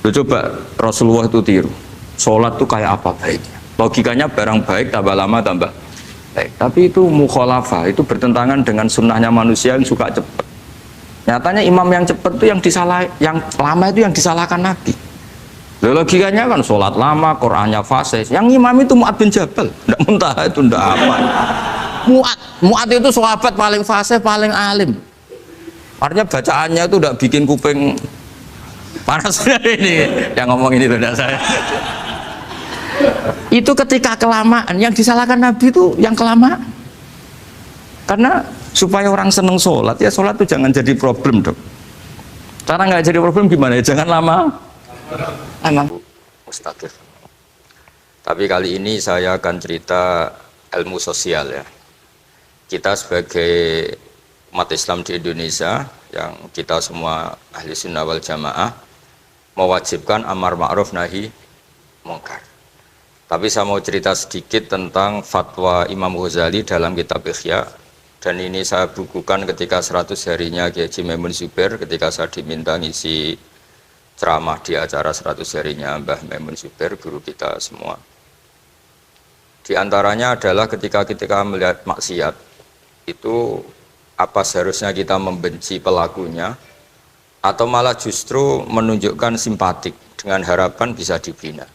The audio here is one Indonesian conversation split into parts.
Lo coba Rasulullah itu tiru. Sholat tuh kayak apa baiknya? Logikanya barang baik tambah lama tambah baik. Tapi itu mukhalafah, itu bertentangan dengan sunnahnya manusia yang suka cepat. Nyatanya imam yang cepat itu yang lama itu yang disalahkan Nabi. Logikanya kan sholat lama, Qur'annya fasih. Yang imam itu Mu'ad bin Jabal, tidak muntah itu tidak apa. Mu'ad itu sahabat paling fasih, paling alim. Artinya bacaannya itu tidak bikin kuping panas ini. Yang ngomong ini tidak saya. Itu ketika kelamaan, yang disalahkan Nabi itu yang kelamaan. Karena supaya orang seneng sholat, ya sholat itu jangan jadi problem dong. Cara nggak jadi problem gimana ya? Jangan lama. Emang mustaqil. Tapi kali ini saya akan cerita ilmu sosial ya. Kita sebagai umat Islam di Indonesia, yang kita semua ahli sunnah wal jamaah, mewajibkan amar ma'ruf nahi mungkar. Tapi saya mau cerita sedikit tentang fatwa Imam Ghazali dalam kitab Ihya, dan ini saya bukukan ketika 100 harinya Kiai Haji Maimun Zubair, ketika saya diminta ngisi ceramah di acara 100 harinya Mbah Maimun Zubair, guru kita semua. Di antaranya adalah ketika melihat maksiat, itu apa seharusnya kita membenci pelakunya, atau malah justru menunjukkan simpatik dengan harapan bisa dibina.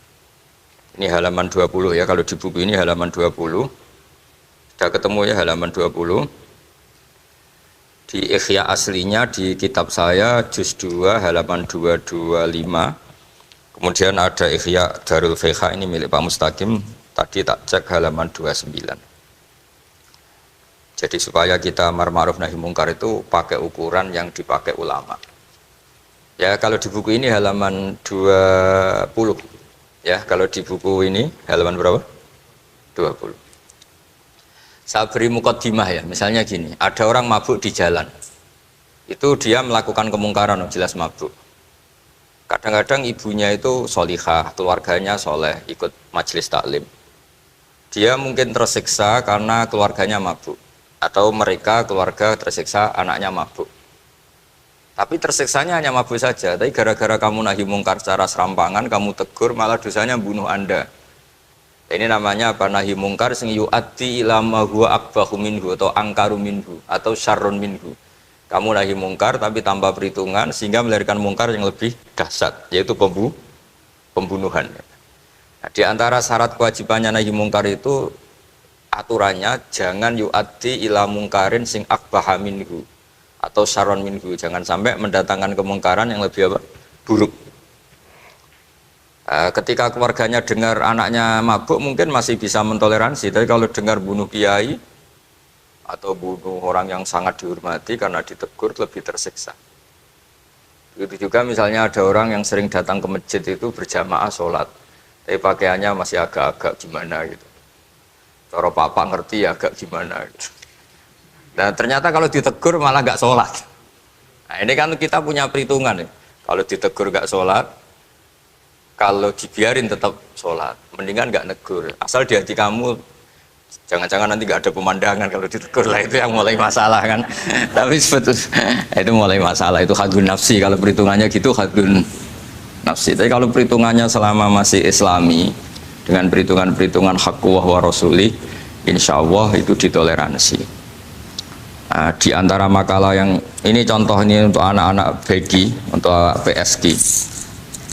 Ini halaman 20 ya, kalau di buku ini halaman 20. Sudah ketemu ya halaman 20. Di Ihya aslinya di kitab saya juz 2 halaman 225. Kemudian ada Ihya Darul Fiqh ini milik Pak Mustaqim, tadi tak cek halaman 29. Jadi supaya kita amar ma'ruf nahi mungkar itu pakai ukuran yang dipakai ulama. Ya kalau di buku ini halaman 20. Ya kalau di buku ini halaman berapa? 20. Saya beri mukaddimah ya, misalnya gini, ada orang mabuk di jalan, itu dia melakukan kemungkaran, jelas mabuk. Kadang-kadang ibunya itu solihah, keluarganya soleh, ikut majelis taklim. Dia mungkin tersiksa karena keluarganya mabuk, atau mereka keluarga tersiksa anaknya mabuk. Tapi tersiksanya hanya mabuk saja, tapi gara-gara kamu nahi mungkar secara serampangan, kamu tegur, malah dosanya bunuh Anda. Ini namanya apa? Nahi mungkar sing yu'addi ila ma huwa akbahu minhu atau angkaru minhu atau syarrun minhu. Kamu nahi mungkar tapi tanpa perhitungan sehingga melahirkan mungkar yang lebih dahsyat, yaitu pembunuhan. Nah, di antara syarat kewajibannya nahi mungkar itu aturannya jangan yu'addi ila mungkarin sing akbaha minhu atau syarrun minhu. Jangan sampai mendatangkan kemungkaran yang lebih apa? Buruk. Ketika keluarganya dengar anaknya mabuk mungkin masih bisa mentoleransi, tapi kalau dengar bunuh kiai atau bunuh orang yang sangat dihormati karena ditegur lebih tersiksa. Begitu juga misalnya ada orang yang sering datang ke masjid itu berjamaah sholat, tapi pakaiannya masih agak-agak gimana gitu. Cara papa ngerti ya agak gimana gitu. Dan ternyata kalau ditegur malah gak sholat. Nah ini kan kita punya perhitungan ya. Kalau ditegur gak sholat, kalau dibiarin tetap sholat, mendingan nggak negur. Asal di hati kamu, jangan-jangan nanti nggak ada pemandangan kalau ditegur lah, itu yang mulai masalah kan. Tapi sebetulnya itu mulai masalah, itu hadun nafsi. Kalau perhitungannya gitu hadun nafsi. Tapi kalau perhitungannya selama masih islami, dengan perhitungan-perhitungan haqqullah wa rasuli, insya Allah itu ditoleransi. Nah, di antara makalah yang ini contoh ini untuk anak-anak BG, untuk PSG.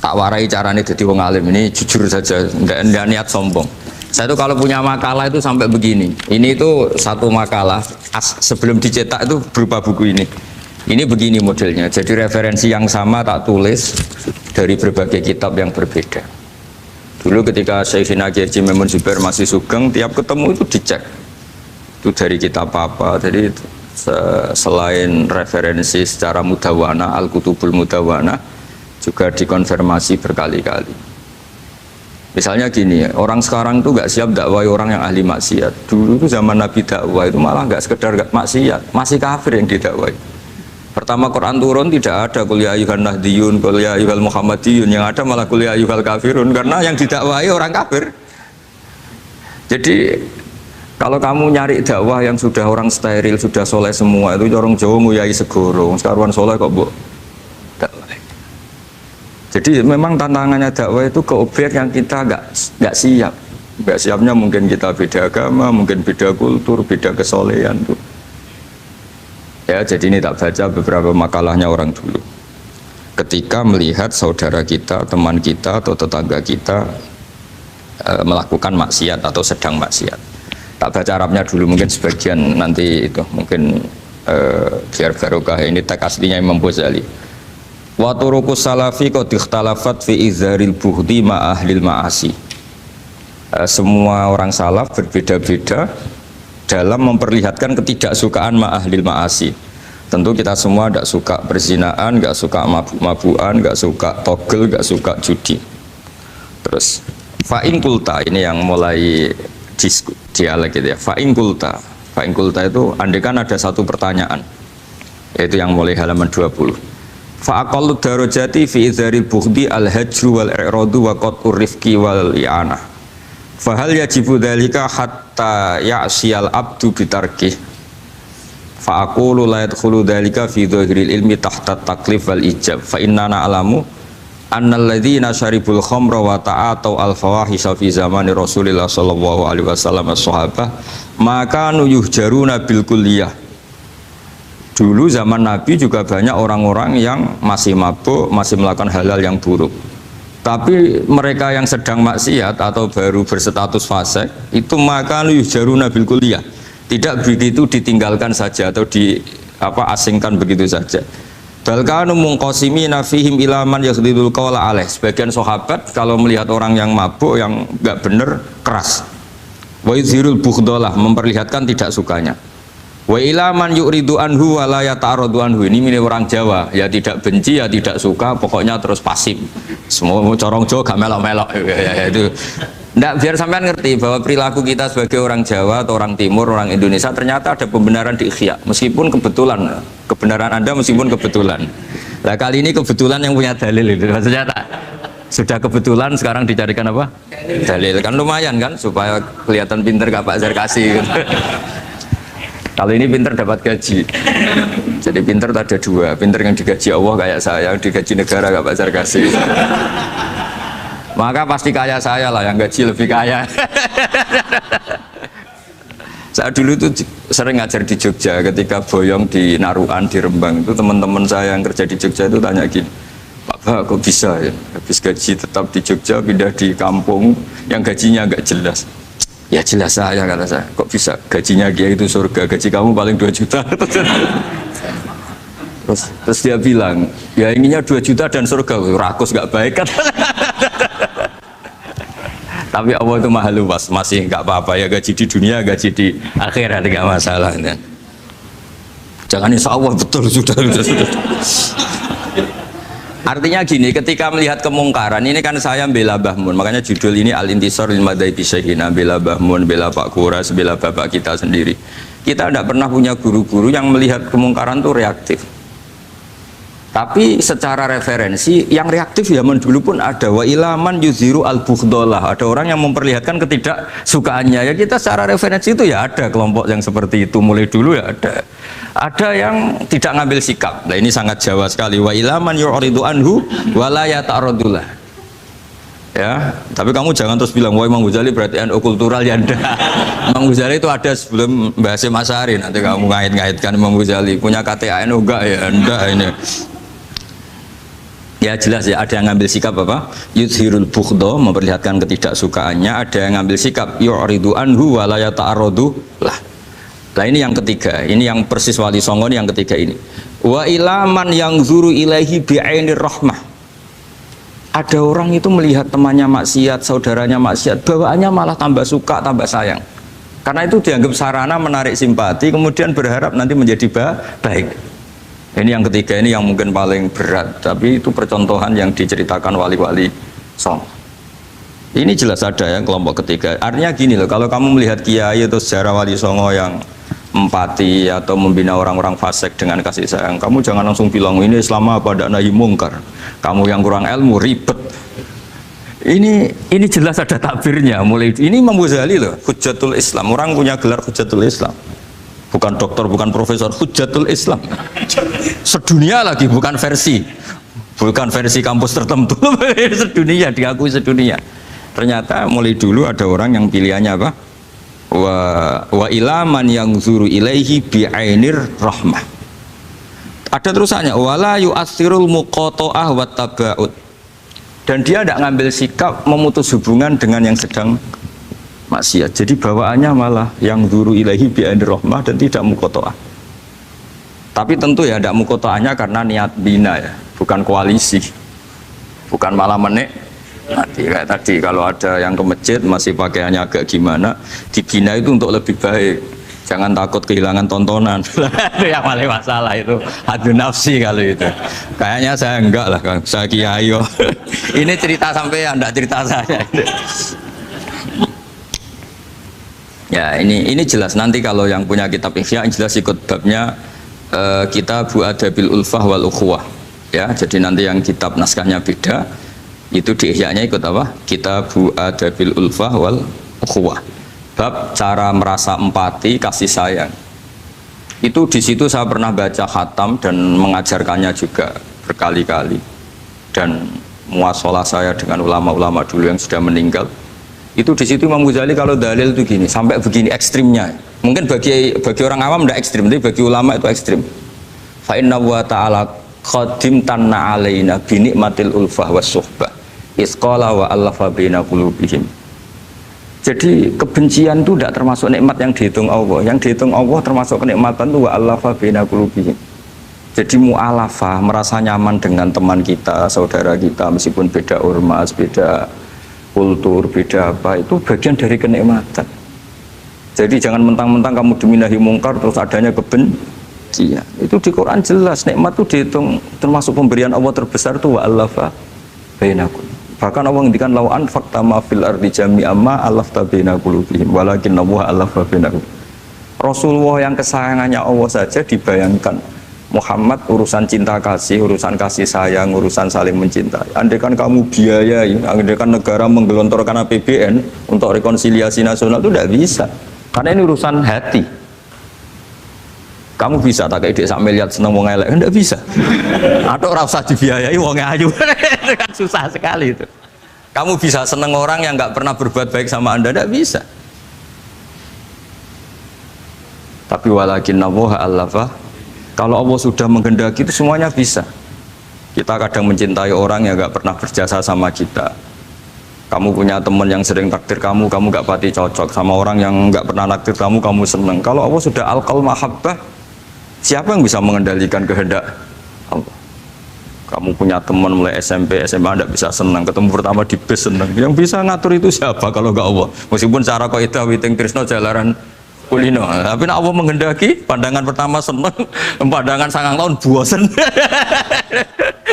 Tak warai caranya jadi wong alim, ini jujur saja, enggak niat sombong. Saya itu kalau punya makalah itu sampai begini. Ini itu satu makalah sebelum dicetak itu berupa buku ini. Ini begini modelnya. Jadi referensi yang sama tak tulis dari berbagai kitab yang berbeda. Dulu ketika Syekhina Kiai Haji Maimun Zubair masih sugeng, tiap ketemu itu dicek. Itu dari kitab apa. Jadi selain referensi secara mudawana, Al-Kutubul Mudawana, juga dikonfirmasi berkali-kali. Misalnya gini, orang sekarang itu nggak siap dakwai orang yang ahli maksiat. Dulu itu zaman Nabi dakwah itu malah nggak sekedar maksiat, masih kafir yang didakwai. Pertama Quran turun tidak ada qul ya ayyuhan nahdiyun, qul ya ayyuhal muhammadiyun, yang ada malah qul ya ayyuhal kafirun, karena yang didakwai orang kafir. Jadi kalau kamu nyari dakwah yang sudah orang steril, sudah soleh semua, itu orang Jawa nguyai segoro, sekarang soleh kok mbok. Jadi memang tantangannya dakwah itu ke objek yang kita nggak siap. Nggak siapnya mungkin kita beda agama, mungkin beda kultur, beda kesolehan tuh. Ya, jadi ini tak baca beberapa makalahnya orang dulu. Ketika melihat saudara kita, teman kita atau tetangga kita melakukan maksiat atau sedang maksiat. Tak baca Arabnya dulu, mungkin sebagian nanti itu mungkin biar barokah. Ini teks aslinya Imam Ghazali. Wa turuqus salafi qad ikhtalafat fi izharil bughdi ma ahlil ma'asi. Semua orang salaf berbeda-beda dalam memperlihatkan ketidaksukaan ma ahlil ma'asi. Tentu kita semua tidak suka perzinaan, nggak suka mabuk-mabukan, nggak suka togel, nggak suka judi. Terus fa'in kulta, ini yang mulai dialek gitu ya. Fa'in kulta itu andaikan ada satu pertanyaan, yaitu yang mulai halaman 20. Fa'aqallu darajati fi izharil bughdi al-hajru wal i'radu wa qat'ur rifqi wal i'anah. Fahal yajibu dzalika hatta ya'siyal abdu bitarkih. Fa'aqulu la yadkhulu dzalika fi dhahiril ilmi tahta taklif wal ijab. Fa inna na'lamu annal ladzina syaribul khamra wa ta'atau al fawahisha fi zamani Rasulillah sallallahu alaihi wasallam as-sahabah maka yuhjaruna bil kulliyah. Dulu zaman Nabi juga banyak orang-orang yang masih mabuk, masih melakukan hal-hal yang buruk. Tapi mereka yang sedang maksiat atau baru berstatus fasik itu maka yuhjaruna bil kulliyah. Tidak begitu ditinggalkan saja atau asingkan begitu saja. Balkanu mungqasimina fihim ila man yakhdidul qawla alaih. Sebagian sahabat kalau melihat orang yang mabuk yang enggak benar keras. Wa yuzhirul bughdalah, memperlihatkan tidak sukanya. Wa ila man yu'ridu anhu wa la yata'arradu anhu. Ini milik orang Jawa, ya tidak benci ya tidak suka, pokoknya terus pasif. Semua corong Jawa gak melok-melok ya, itu. Nggak, biar sampean ngerti bahwa perilaku kita sebagai orang Jawa atau orang Timur, orang Indonesia ternyata ada pembenaran di ikhya, meskipun kebetulan, kebenaran Anda meskipun kebetulan. Nah kali ini kebetulan yang punya dalil itu, maksudnya tak, sudah kebetulan sekarang dicarikan apa? Dalil, kan lumayan kan, supaya kelihatan pinter gak Pak Zarkasi gitu. Kalau ini pinter dapat gaji. Jadi pinter ada dua, pinter yang digaji Allah kayak saya, yang digaji negara gak Pak Zarkasi. Maka pasti kaya saya lah, yang gaji lebih kaya. Saya dulu itu sering ngajar di Jogja, ketika boyong di Naruan, di Rembang itu teman-teman saya yang kerja di Jogja itu tanya gini, Pak kok bisa ya, habis gaji tetap di Jogja, pindah di kampung yang gajinya agak jelas. Ya jelas saya, kata saya, kok bisa, gajinya dia itu surga, gaji kamu paling 2 juta. Terus dia bilang, ya inginnya 2 juta dan surga, rakus gak baik kan. Tapi Allah itu maha luas, masih nggak apa-apa ya, gaji di dunia, gaji di akhirat nggak masalah. Ya. Jangan insya Allah betul sudah. Artinya gini, ketika melihat kemungkaran, ini kan saya bela Mbah Mun, makanya judul ini Al-Intisar lil Madhabi Syekhina, bela Mbah Mun, bela Pak Kuras, bela bapak kita sendiri. Kita tidak pernah punya guru-guru yang melihat kemungkaran itu reaktif. Tapi secara referensi yang reaktif zaman dulu pun ada. Wa ilaman yuziru al-bughdalah, ada orang yang memperlihatkan ketidaksukaannya. Ya kita secara referensi itu ya ada kelompok yang seperti itu, mulai dulu ya ada. Ada yang tidak ngambil sikap. Nah ini sangat Jawa sekali. Wa ilaman yu'ridu anhu wa la yata'arradulah. Ya, tapi kamu jangan terus bilang wah Imam Ghazali berarti NU kultural ya enggak. Imam Ghazali itu ada sebelum bahasa Mas Ari, nanti kamu ngait-ngaitkan Imam Ghazali punya KTA NU enggak ya, enggak ini. Ya jelas ya, ada yang ngambil sikap apa? Yuzhirul bughda, memperlihatkan ketidaksukaannya. Ada yang ngambil sikap yu'ridu anhu wa la yata'arradu lah. Nah ini yang ketiga, ini yang persis Wali Songo yang ketiga ini. Wa ilaman yang zuru ilaihi bi'ainir rahmah. Ada orang itu melihat temannya maksiat, saudaranya maksiat, bawaannya malah tambah suka, tambah sayang. Karena itu dianggap sarana menarik simpati, kemudian berharap nanti menjadi baik. Ini yang ketiga, ini yang mungkin paling berat, tapi itu percontohan yang diceritakan wali-wali Songo. Ini jelas ada ya kelompok ketiga. Artinya gini loh, kalau kamu melihat kiai atau sejarah Wali Songo yang empati atau membina orang-orang fasik dengan kasih sayang, kamu jangan langsung bilang ini Islam apa ada nahi mungkar. Kamu yang kurang ilmu ribet. Ini jelas ada takbirnya. Mulai ini Imam Ghazali loh, Hujjatul Islam. Orang punya gelar Hujjatul Islam. Bukan dokter, bukan profesor, Hujjatul Islam. Sedunia lagi, bukan versi. bukan versi kampus tertentu, sedunia, diakui sedunia. Ternyata mulai dulu ada orang yang pilihannya apa? Wa ilaman yang zuru ilaihi bi'ainir rahmah. Ada terusannya, wala yu'athirul muqata'ah wa taba'ud. Dan dia tidak ngambil sikap memutus hubungan dengan yang sedang maksiat. Jadi bawaannya malah yang zuru ilaihi bi'ainir rahmah dan tidak muqata'ah. Tapi tentu ya tidak muqata'ahnya karena niat bina ya, bukan koalisi. Bukan malah nanti kayak tadi kalau ada yang ke masjid masih pakaiannya agak gimana, dibina itu untuk lebih baik. Jangan takut kehilangan tontonan. Itu yang paling masalah itu. Hadu nafsi kalau itu. Kayaknya saya enggak lah, Kang. Saya kiai. Ini cerita sampai enggak cerita saya. Ya, ini jelas nanti kalau yang punya kitab Ihya jelas ikut babnya Kitabu Adabil Ulfah wal Ukhuwah. Ya, jadi nanti yang kitab naskahnya beda. Itu di Ihya-nya ikut apa? Kitabu Adabil Ulfah wal Ukhuwah. Bab cara merasa empati, kasih sayang. Itu di situ saya pernah baca khatam dan mengajarkannya juga berkali-kali. Dan muasalah saya dengan ulama-ulama dulu yang sudah meninggal. Itu di situ Imam Ghazali kalau dalil itu gini, sampai begini ekstrimnya. Mungkin bagi orang awam tidak ekstrim, tapi bagi ulama itu ekstrim. Fa inna wa ta'ala qadim tanna alaina bi nikmatil ulfah was suhbah. Isqala wa allafa baina qulubihim. Jadi kebencian itu tidak termasuk nikmat yang dihitung Allah. Yang dihitung Allah termasuk kenikmatan itu wa allafa baina qulubihim. Jadi mu'alafah, merasa nyaman dengan teman kita, saudara kita, meskipun beda ormas, beda kultur, beda apa, itu bagian dari kenikmatan. Jadi jangan mentang-mentang kamu demi nahi mungkar terus adanya kebencian. Itu di Quran jelas, nikmat itu dihitung termasuk pemberian Allah terbesar itu wa allafa bainakum. Bahkan Allah ngendikan lau anfaqta ma fil ardi jami'an ma alafta baina qulubihim walakin Allah alafa bainahum. Rasulullah yang kesayangannya Allah saja dibayangkan Muhammad urusan cinta kasih, urusan kasih sayang, urusan saling mencintai. Andai kan kamu biayai, andai kan negara menggelontorkan APBN untuk rekonsiliasi nasional itu tidak bisa. Karena ini urusan hati. Kamu bisa tak kayak sak miliar seneng wong elek, enggak bisa. Atau ora usah dibiayai wong ayu. Itu kan susah sekali itu. Kamu bisa seneng orang yang nggak pernah berbuat baik sama Anda, enggak bisa. Tapi walakin Allah allafa. Kalau Allah sudah menghendaki itu semuanya bisa. Kita kadang mencintai orang yang nggak pernah berjasa sama kita. Kamu punya teman yang sering takdir kamu nggak pati cocok sama orang yang nggak pernah naktir kamu seneng. Kalau Allah sudah alqal mahabbah, siapa yang bisa mengendalikan kehendak Allah? Kamu punya teman mulai SMP, SMA tidak bisa senang, ketemu pertama di bis senang. Yang bisa ngatur itu siapa kalau nggak Allah? Meskipun cara kau itu witing trisno jalaran kulino, tapi Allah menghendaki pandangan pertama senang, pandangan sangang tahun bosen.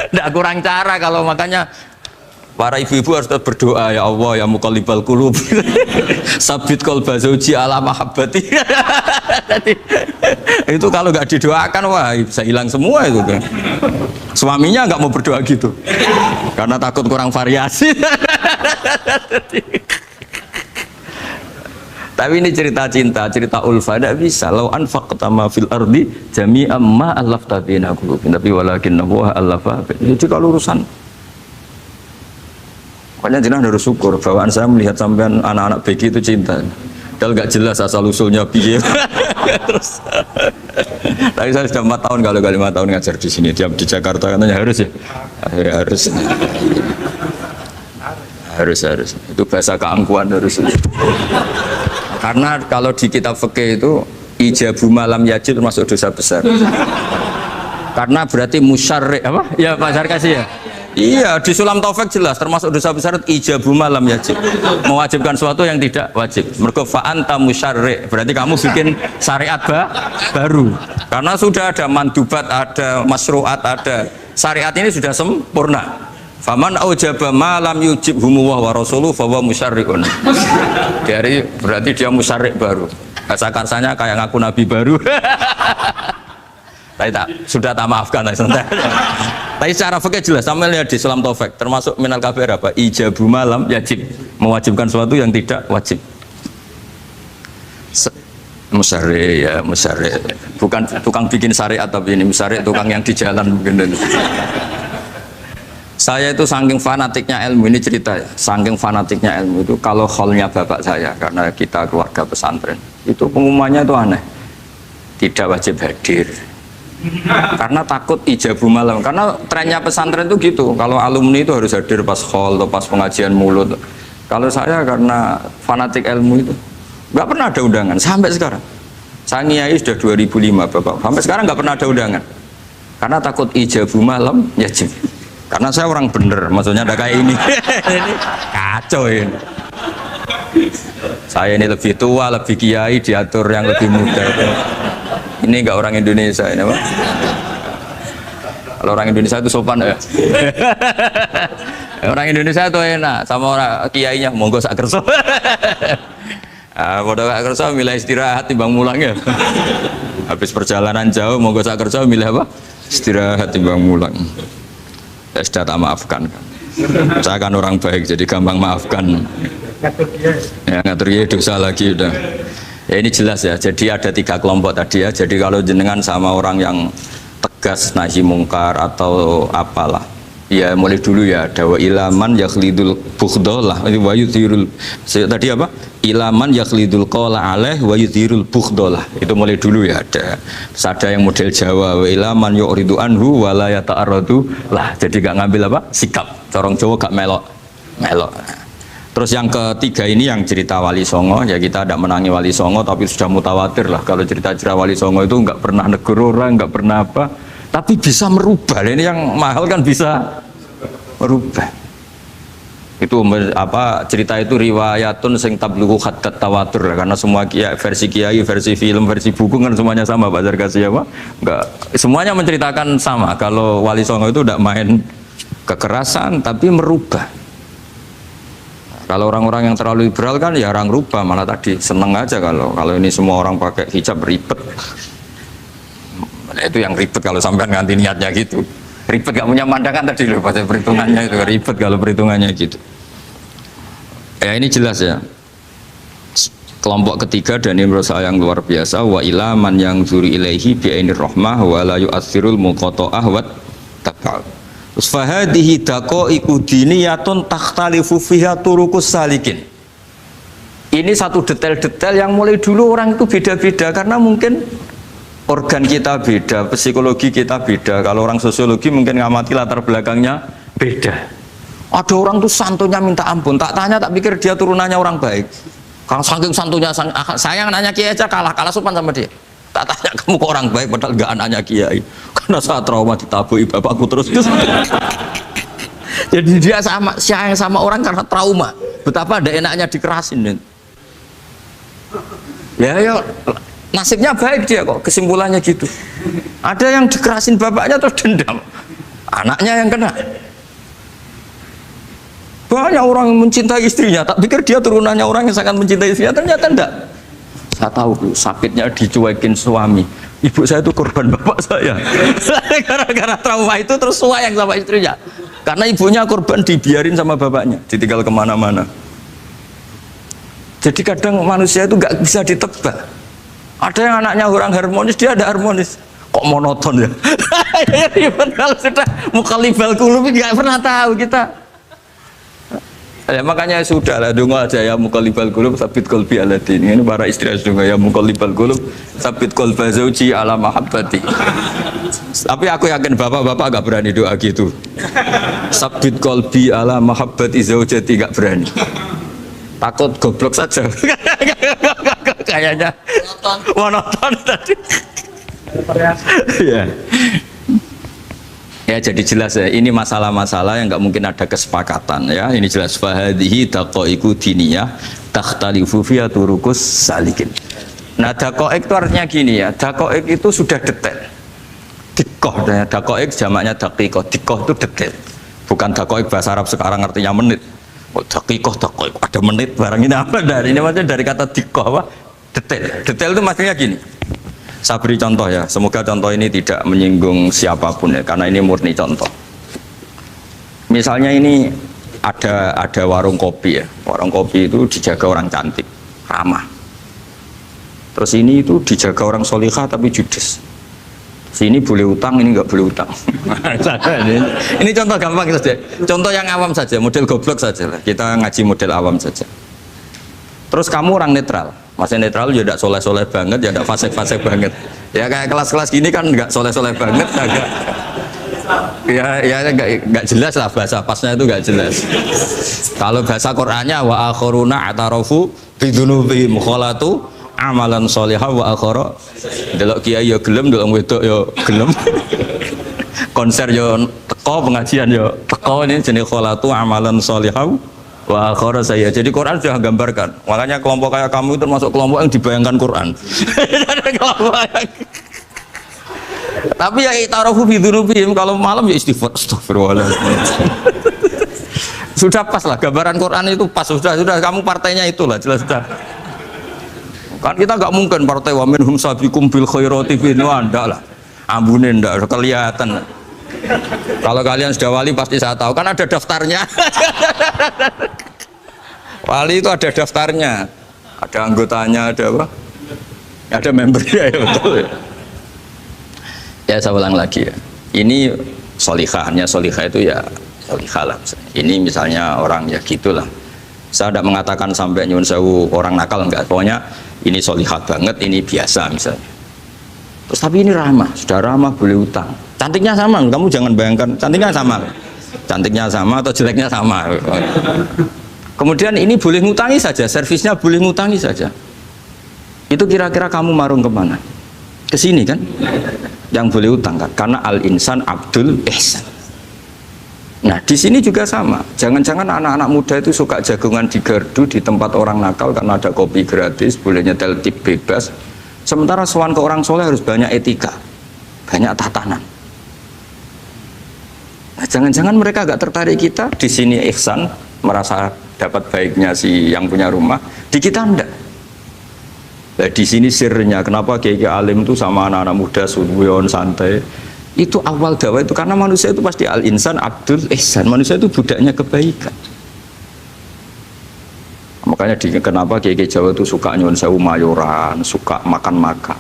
Tidak kurang cara kalau makanya para ibu-ibu harus tetap berdoa, ya Allah ya muqallibal qulub sabit qalba zauji ala mahabbati. Itu kalau nggak didoakan wah bisa hilang semua itu kan. Suaminya nggak mau berdoa gitu karena takut kurang variasi. Tapi ini cerita cinta, cerita ulfa tidak bisa. Lau anfaqta ma fil ardi jami'an ma allafta baina qulubihim tapi walakin Allah allafa. Jadi kalau urusan pokoknya jenah harus syukur bawaan saya melihat sampean anak-anak BG itu cinta. Padahal nggak jelas asal usulnya piye. Terus, tapi saya sudah 4 tahun kalau 5 tahun ngajar di sini. Di Jakarta katanya harus ya. Harus. Itu bahasa keangkuhan harus. Karena kalau di kitab fikih itu ijabu malam yajid termasuk dosa besar. Karena berarti musyarri apa? Ya Pak Sarkasi ya. Iya, di Sulam Taufik jelas termasuk dosa besar ijabu malam yajib. Mewajibkan sesuatu yang tidak wajib. Mergo fa anta musyarri, berarti kamu bikin syariat baru. Karena sudah ada mandubat, ada masyruat, ada syariat ini sudah sempurna. Faman aujaba malam yujib humuwah wa rasuluh fa huwa musyarriun. Dari berarti dia musyarrik baru. Bahasa karsanya kayak ngaku nabi baru. Sudah tak maafkan lah santai. Tapi secara fikih jelas sama lihat di Sulam Taufik termasuk minal kabair apa? Ijabu malam yajib, mewajibkan sesuatu yang tidak wajib. Musyarri ya musyarri. Bukan tukang bikin syariat tapi ini musyarri tukang yang di jalan mungkin. Saya itu saking fanatiknya ilmu, ini cerita ya, saking fanatiknya ilmu itu kalau hallnya bapak saya, karena kita keluarga pesantren, itu pengumumannya itu aneh, tidak wajib hadir, karena takut ijabu malam, karena trennya pesantren itu gitu, kalau alumni itu harus hadir pas hall atau pas pengajian mulut. Kalau saya karena fanatik ilmu itu, nggak pernah ada undangan, sampai sekarang. Saya ngiyai sudah 2005 bapak, sampai sekarang nggak pernah ada undangan, karena takut ijabu malam, yajib. Karena saya orang bener, maksudnya ada kayak ini. Ini kacau ini. Saya ini lebih tua, lebih kiai, diatur yang lebih muda. Ini enggak orang Indonesia ini, Pak. Kalau orang Indonesia itu sopan ya. Orang Indonesia itu enak, sama orang kiainya monggo sak kerso. Pada sak kerso milih istirahat timbang mulang ya. Habis perjalanan jauh monggo sak kerso milih apa? Istirahat timbang mulang. Saya sudah tak maafkan kan. Saya kan orang baik jadi gampang maafkan. Ya ngatur dia dosa lagi udah. Ya ini jelas ya. Jadi ada 3 kelompok tadi ya. Jadi kalau jenengan sama orang yang tegas nahi mungkar atau apalah, ya mulai dulu ya ada wa ilaman yakhlidul bughdhalah wa yudhirul tadi apa? Ilaman yakhlidul qala alaih wa yudhirul bughdhalah. Itu mulai dulu ya ada. Terus ada yang model Jawa wa ilaman yu'ridu anhu wa la yata'arradu lah. Jadi gak ngambil apa? Sikap. Corong Jawa gak melok. Melok. Terus yang ketiga ini yang cerita Wali Songo, ya kita tidak menangi Wali Songo tapi sudah mutawatir lah kalau cerita-cerita Wali Songo itu nggak pernah negur orang, nggak pernah apa, tapi bisa merubah. Ini yang mahal kan bisa merubah. Itu apa cerita itu riwayatun sing tablughu hatta tawatur, karena semua kiai, versi kiai, versi film, versi buku kan semuanya sama. Pak Zarkasi apa? Enggak, semuanya menceritakan sama. Kalau Wali Songo itu tidak main kekerasan tapi merubah. Kalau orang-orang yang terlalu liberal kan ya orang rubah, malah tadi seneng aja kalau ini semua orang pakai hijab ribet. Itu yang ribet kalau sampai nganti niatnya gitu. Ribet gak punya pandangan tadi loh pada perhitungannya itu ribet kalau perhitungannya gitu. Ya ini jelas ya. Kelompok ketiga dan ini menurut saya yang luar biasa, wa ilaman yang zuri ilaihi bi'ainir rahmah wa la yu'athirul muqata'ah wa tabal. Fahadihi daqaiqu diniyatun takhtalifu fiha turuqus salikin. Ini satu detail-detail yang mulai dulu orang itu beda-beda karena mungkin organ kita beda, psikologi kita beda. Kalau orang sosiologi mungkin ngamati latar belakangnya beda. Ada orang tuh santunya minta ampun, tak tanya tak pikir dia turunannya orang baik. Kalau saking santunya sayang nanya kiai aja kalah sopan sama dia. Tak tanya kamu kok orang baik padahal gak anaknya kiai, karena saat trauma ditabui bapakku terus. Jadi dia sayang sama orang karena trauma. Betapa ada enaknya dikerasin. Ya nasibnya baik dia kok, kesimpulannya gitu. Ada yang dikerasin bapaknya terus dendam, anaknya yang kena. Banyak orang yang mencintai istrinya, tak pikir dia turunannya orang yang sangat mencintai istrinya, ternyata enggak. Saya tahu sakitnya dicuekin suami. Ibu saya itu korban bapak saya. Gara-gara trauma itu terus sayang sama istrinya. Karena ibunya korban dibiarin sama bapaknya, ditinggal kemana-mana. Jadi kadang manusia itu nggak bisa ditebak. Ada yang anaknya orang harmonis, dia ada harmonis. Kok monoton ya? Padahal sudah mukallibal qulub nggak pernah tahu kita. Ya makanya sudah lah donga aja ya mukallibal qulub sabit qalbi ala din. Ini para istri donga ya mukallibal qulub sabit qalba zauji ala mahabbati. Tapi aku yakin bapak-bapak gak berani doa gitu. Sabit qalbi ala mahabbati zaujati gak berani. Takut goblok saja. Kayaknya monoton tadi. Ya. Ya jadi jelas ya, ini masalah-masalah yang nggak mungkin ada kesepakatan ya. Ini jelas fahadihi daqaiqu diniyah takhtalifu fiha turuqus salikin. Nah daqaiq itu artinya gini ya, daqaiq itu sudah detail. Dikoh, daqaiq jamaknya daqiqah, dikoh itu detail. Bukan daqaiq bahasa Arab sekarang artinya menit. Oh daqiqah, daqaiq ada menit barang ini apa dari ini maksudnya dari kata dikoh apa? Detail. Detail itu maksudnya gini. Saya beri contoh ya, semoga contoh ini tidak menyinggung siapapun ya, karena ini murni contoh. Misalnya ini ada warung kopi ya, warung kopi itu dijaga orang cantik, ramah. Terus ini itu dijaga orang solihah tapi judes. Sini boleh utang, ini nggak boleh utang. Ini contoh gampang saja. Contoh yang awam saja, model goblok saja lah. Kita ngaji model awam saja. Terus kamu orang netral. Maksudnya netral ya tidak soleh-soleh banget, ya tidak fasik-fasik banget. Ya kayak kelas-kelas gini kan nggak soleh-soleh banget, agak ya nggak jelas lah bahasa pasnya itu nggak jelas. Kalau bahasa Qur'annya wa akhiruna atarafu bidunubihim kholatu amalan sholihah wa akhara. Delok kiai ya gelem, delok wedok ya gelem. Konser ya teko, pengajian ya teko, ini jenis kholatu amalan sholihah wa akhara saya. Jadi Quran sudah gambarkan. Makanya kelompok kayak kamu itu termasuk kelompok yang dibayangkan Quran. Tapi ya itarafu bidunubihim, kalau malam ya istighfar, astagfirullahaladzim. Sudah pas lah gambaran Quran itu pas, sudah kamu partainya itulah jelas sudah. Kan kita nggak mungkin partai wa minhum sabiqum bil khairati binwa, ndak lah. Ambune ndak kelihatan. Kalau kalian sudah wali pasti saya tahu, kan ada daftarnya. Wali itu ada daftarnya, ada anggotanya, ada apa? Ada membernya ya betul. Ya saya ulang lagi ya. Ini solihah, hanya solihah itu ya solihah lah. Ini misalnya orang ya gitulah. Saya tidak mengatakan sampai nyun sewu orang nakal, enggak. Pokoknya ini solihah banget, ini biasa misalnya. Terus tapi ini ramah, sudah ramah boleh utang. Cantiknya sama, kamu jangan bayangkan cantiknya sama. Cantiknya sama atau jeleknya sama. Kemudian ini boleh ngutangi saja, servisnya boleh ngutangi saja. Itu kira-kira kamu marung kemana? Ke sini kan? Yang boleh utang kan? Karena al-insan abdul ihsan. Nah di sini juga sama. Jangan-jangan anak-anak muda itu suka jagongan di gardu di tempat orang nakal karena ada kopi gratis, boleh nyetel tip bebas. Sementara sowan ke orang soleh harus banyak etika, banyak tatanan. Nah, jangan-jangan mereka agak tertarik kita di sini ihsan, merasa dapat baiknya si yang punya rumah, di kita enggak. Nah, di sini sirnya kenapa kiai alim itu sama anak-anak muda suwon santai. Itu awal dakwah itu karena manusia itu pasti al-insan abdul ihsan, manusia itu budaknya kebaikan. Makanya kenapa kiai Jawa itu suka nyuwun sewu mayoran, suka makan-makan.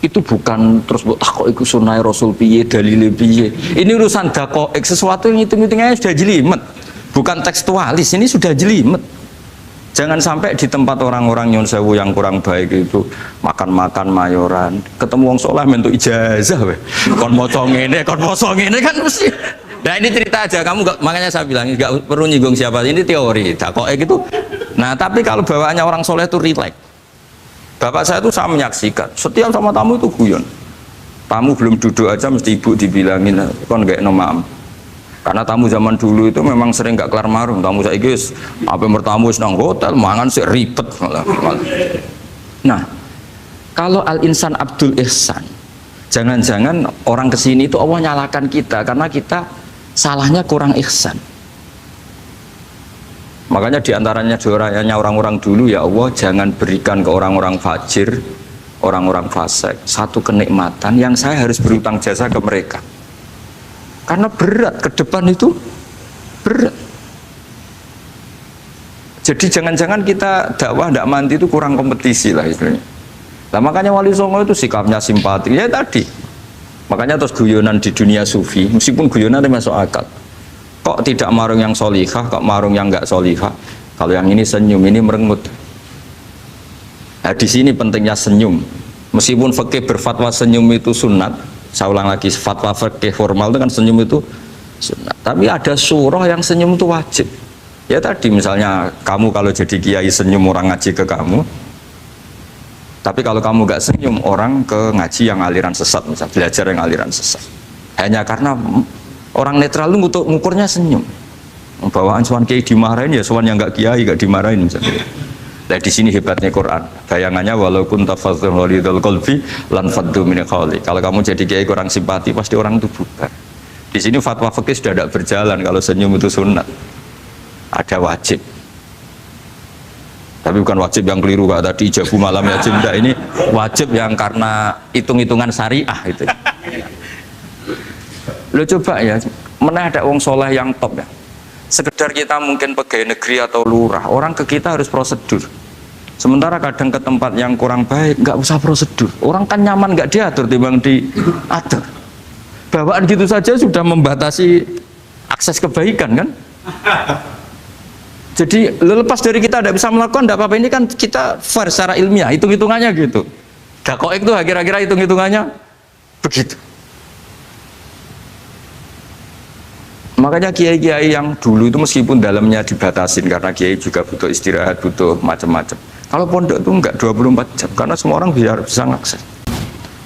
Itu bukan terus buat takok iku sunah Rasul piye, dalile piye. Ini urusan dakoek, sesuatu yang hitung-hitungannya sudah jelimet. Bukan tekstualis, ini sudah jelimet. Jangan sampai di tempat orang-orang nyuwun sewu yang kurang baik itu makan-makan mayoran, ketemu wong saleh mentuk ijazah weh. Kon maca ngene, kon maca ngene kan mesti. Nah ini cerita aja, kamu gak, makanya saya bilang nggak perlu nyinggung siapa, ini teori dakoek itu. Nah tapi kalau bawaannya orang soleh itu rileks. Bapak saya itu saya menyaksikan, setiap sama tamu itu guyon. Tamu belum duduk aja mesti ibu dibilangin, kon gak nomam. Karena tamu zaman dulu itu memang sering gak kelar marung. Tamu saya guys, apa bertamu senang hotel, mangan sih ribet malah. Nah, kalau al-insan abdul ihsan, jangan-jangan orang kesini itu Allah nyalakan kita karena kita salahnya kurang ihsan. Makanya diantaranya doanya orang-orang dulu, ya Allah jangan berikan ke orang-orang fajir, orang-orang fasik satu kenikmatan yang saya harus berutang jasa ke mereka. Karena berat, ke depan itu berat. Jadi jangan-jangan kita dakwah tidak mandi itu kurang kompetisi lah istilahnya. Nah makanya Wali Songo itu sikapnya simpatik, ya tadi. Makanya terus guyonan di dunia sufi, meskipun guyonan itu masuk akal. Kok tidak marung yang solihah, kok marung yang nggak solihah? Kalau yang ini senyum, ini merengut. Nah di sini pentingnya senyum. Meskipun fikih berfatwa senyum itu sunat, saya ulang lagi, fatwa fikih formal itu kan senyum itu sunat. Tapi ada surah yang senyum itu wajib. Ya tadi misalnya kamu kalau jadi kiai senyum orang ngaji ke kamu. Tapi kalau kamu nggak senyum orang ke ngaji yang aliran sesat, misalnya belajar yang aliran sesat. Hanya karena orang netral itu ngukurnya senyum. Bawaan sowan kiai dimarahin ya sowan yang nggak kiai nggak dimarahin misalnya. Nah di sini hebatnya Quran. Bayangannya walaupun tafadzul walidul qalbi lan faddu min qawli. Kalau kamu jadi kiai kurang simpati pasti orang itu bubar. Di sini fatwa fikih sudah tidak berjalan kalau senyum itu sunat. Ada wajib. Tapi bukan wajib yang keliru Pak tadi ijabu malam ya cinta, ini wajib yang karena hitung-hitungan syariah itu. Lo coba ya, mana ada wong soleh yang top ya. Sekedar kita mungkin pegawai negeri atau lurah, orang ke kita harus prosedur. Sementara kadang ke tempat yang kurang baik, nggak usah prosedur. Orang kan nyaman nggak diatur, timbang diatur. Bawaan gitu saja sudah membatasi akses kebaikan kan? Jadi lepas dari kita tidak bisa melakukan, tidak apa-apa. Ini kan kita fair secara ilmiah, hitung-hitungannya gitu. Dakoik itu kira-kira hitung-hitungannya begitu. Makanya kiai-kiai yang dulu itu meskipun dalamnya dibatasin karena kiai juga butuh istirahat, butuh macam-macam. Kalau pondok itu enggak 24 jam karena semua orang bisa ngakses.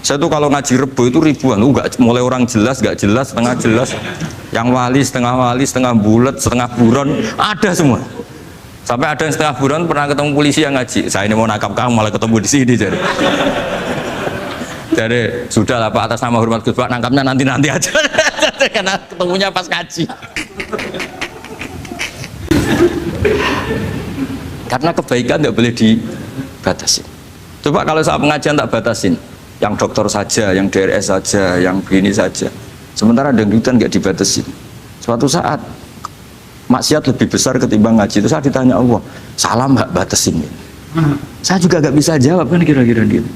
Saya tuh kalau ngaji Rebo itu ribuan, enggak mulai orang jelas, enggak jelas, setengah jelas, yang wali, setengah bulat, setengah buron, ada semua. Sampai ada yang setengah buron pernah ketemu polisi yang ngaji. Saya ini mau nangkap kamu malah ketemu di sini jadi. Jadi sudah lah Pak, atas nama hormat Gus Pak, nangkapnya nanti aja. Karena ketemunya pas ngaji. Karena kebaikan tidak boleh dibatasi. Coba kalau saat pengajian tak batasin, yang dokter saja, yang DRS saja, yang begini saja. Sementara dangdutan nggak dibatasin. Suatu saat maksiat lebih besar ketimbang ngaji. Itu saya ditanya Allah, salam nggak batasin? Saya juga nggak bisa jawab kan kira-kira gitu.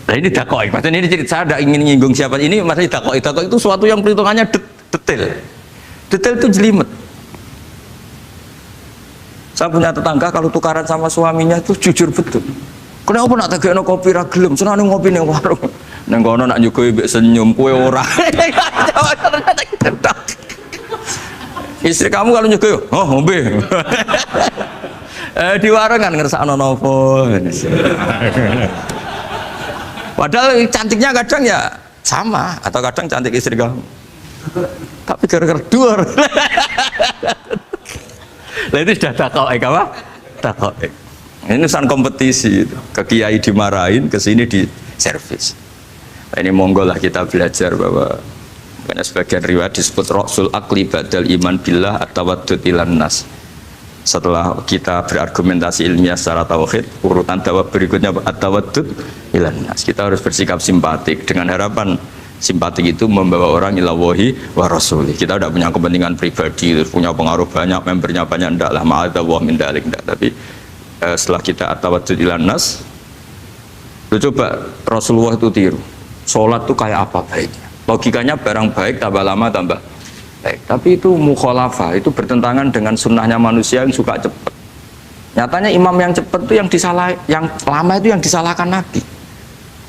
Nah ini dakwah, maksudnya ini cerita, saya tidak ingin nyinggung siapa ini, maksudnya dakwah itu suatu yang perhitungannya detail itu jelimet. Saya punya tetangga kalau tukaran sama suaminya itu jujur betul. Kenapa nak tegakno kopi ra gelem, senane ngopi ning warung. Nang kono nak nyugoi mbek senyum kowe ora. Istri kamu kalau nyugoi, oh ngombe. Di warung kan ngersakno nopo. Padahal cantiknya kadang ya sama, atau kadang cantik istri kamu. Tapi gara-gara dua. Nah itu sudah dakoek apa? Dakoek. Ini urusan kompetisi. Ke kiai dimarahin, ke sini di servis. Nah, ini monggo lah kita belajar bahwa banyak sebagian riwayat disebut Rasul Akli Badal Iman Billah At-Tawaddud Ilan Nas. Setelah kita berargumentasi ilmiah secara tauhid, urutan dakwah berikutnya At-Tawaddud Ilan Nas. Kita harus bersikap simpatik dengan harapan simpatik itu membawa orang ilawahi wa rasuli. Kita tidak punya kepentingan pribadi, punya pengaruh banyak, membernya banyak, tidak lah, ma'adallah min dalik, tidak. Tapi setelah kita at-tawaddud ilan nas, coba Rasulullah itu tiru. Sholat itu kayak apa baiknya? Logikanya barang baik tambah lama tambah baik. Tapi itu mukhalafah, itu bertentangan dengan sunnahnya manusia yang suka cepat. Nyatanya imam yang cepat itu yang lama itu yang disalahkan Nabi.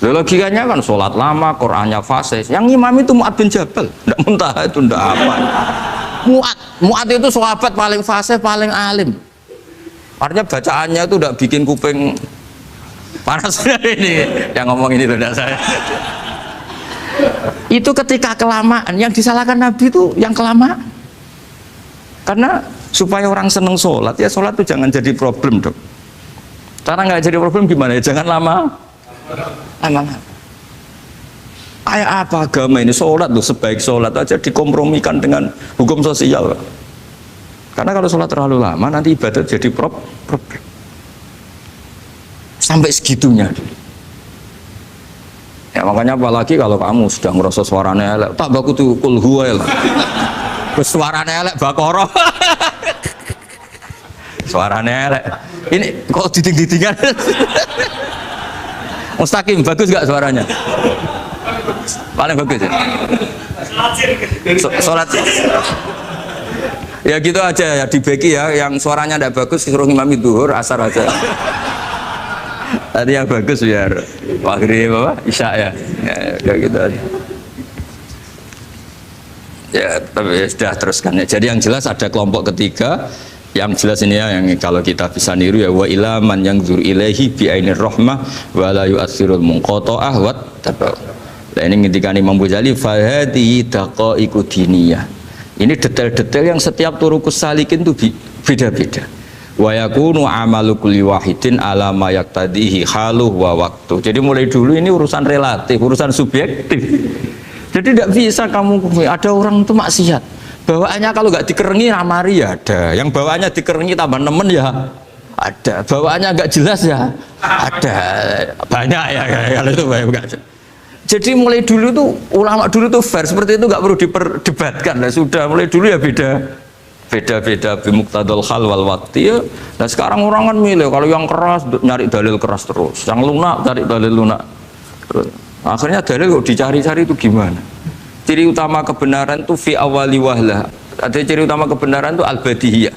Logikanya kan sholat lama, Qur'annya fasih. Yang imam itu Mu'ad bin Jabal, tidak muntah itu tidak apa. Mu'ad itu sahabat paling fasih, paling alim. Artinya bacaannya itu tidak bikin kuping panas. Ini yang ngomong ini tidak saya. Itu ketika kelamaan, yang disalahkan Nabi itu yang kelamaan. Karena supaya orang seneng sholat, ya sholat itu jangan jadi problem dong. Cara nggak jadi problem gimana ya? Jangan lama. Kayak apa agama ini? Sholat loh, sebaik sholat aja dikompromikan dengan hukum sosial. Karena kalau sholat terlalu lama nanti ibadat jadi problem. Sampai segitunya. Ya makanya apalagi kalau kamu sudah ngerasa suaranya elek, tak baku tuh kul huwa elek. Suaranya elek Baqarah. Suaranya elek. Ini kok diding-didingan. Mustaqim, bagus gak suaranya? Paling bagus ya? Sholat ya gitu aja ya, dibagi ya, yang suaranya tidak bagus suruh imami duhur, asar aja. Tadi yang bagus biar maghrib apa? Isya ya, ya gitu aja. Ya tapi sudah teruskan ya. Jadi yang jelas ada kelompok ketiga. Yang jelas ini ya, yang kalau kita bisa niru ya, wa ila man yang zur ilaihi bi ainir rahmah wa la yu'athirul munqata'ah wa tabau. Nah ini ketika Imam Ghazali fa hadhihi daqaiqu diniyah. Ini detail-detail yang setiap turukus salikin itu beda-beda. Wa yakunu amalu kulli wahidin ala ma yaqtadihi haluh wa waqtu. Jadi mulai dulu ini urusan relatif, urusan subjektif. Jadi tidak bisa kamu ada orang itu maksiat. Bawaannya kalau nggak dikerengi ramari ya ada, yang bawaannya dikerengi tambah nemen ya ada, bawaannya nggak jelas ya ada, banyak ya kalau itu banyak. Jadi mulai dulu tuh ulama dulu tuh fair seperti itu, nggak perlu diperdebatkan lah, sudah mulai dulu ya beda beda-beda bimuktadul hal wal waktu ya. Nah sekarang orang kan milih, kalau yang keras nyari dalil keras terus, yang lunak cari dalil lunak terus. Akhirnya dalil kok dicari-cari itu gimana? Ciri utama kebenaran itu fi awali wahlah. Ada ciri utama kebenaran itu al-badihiyah.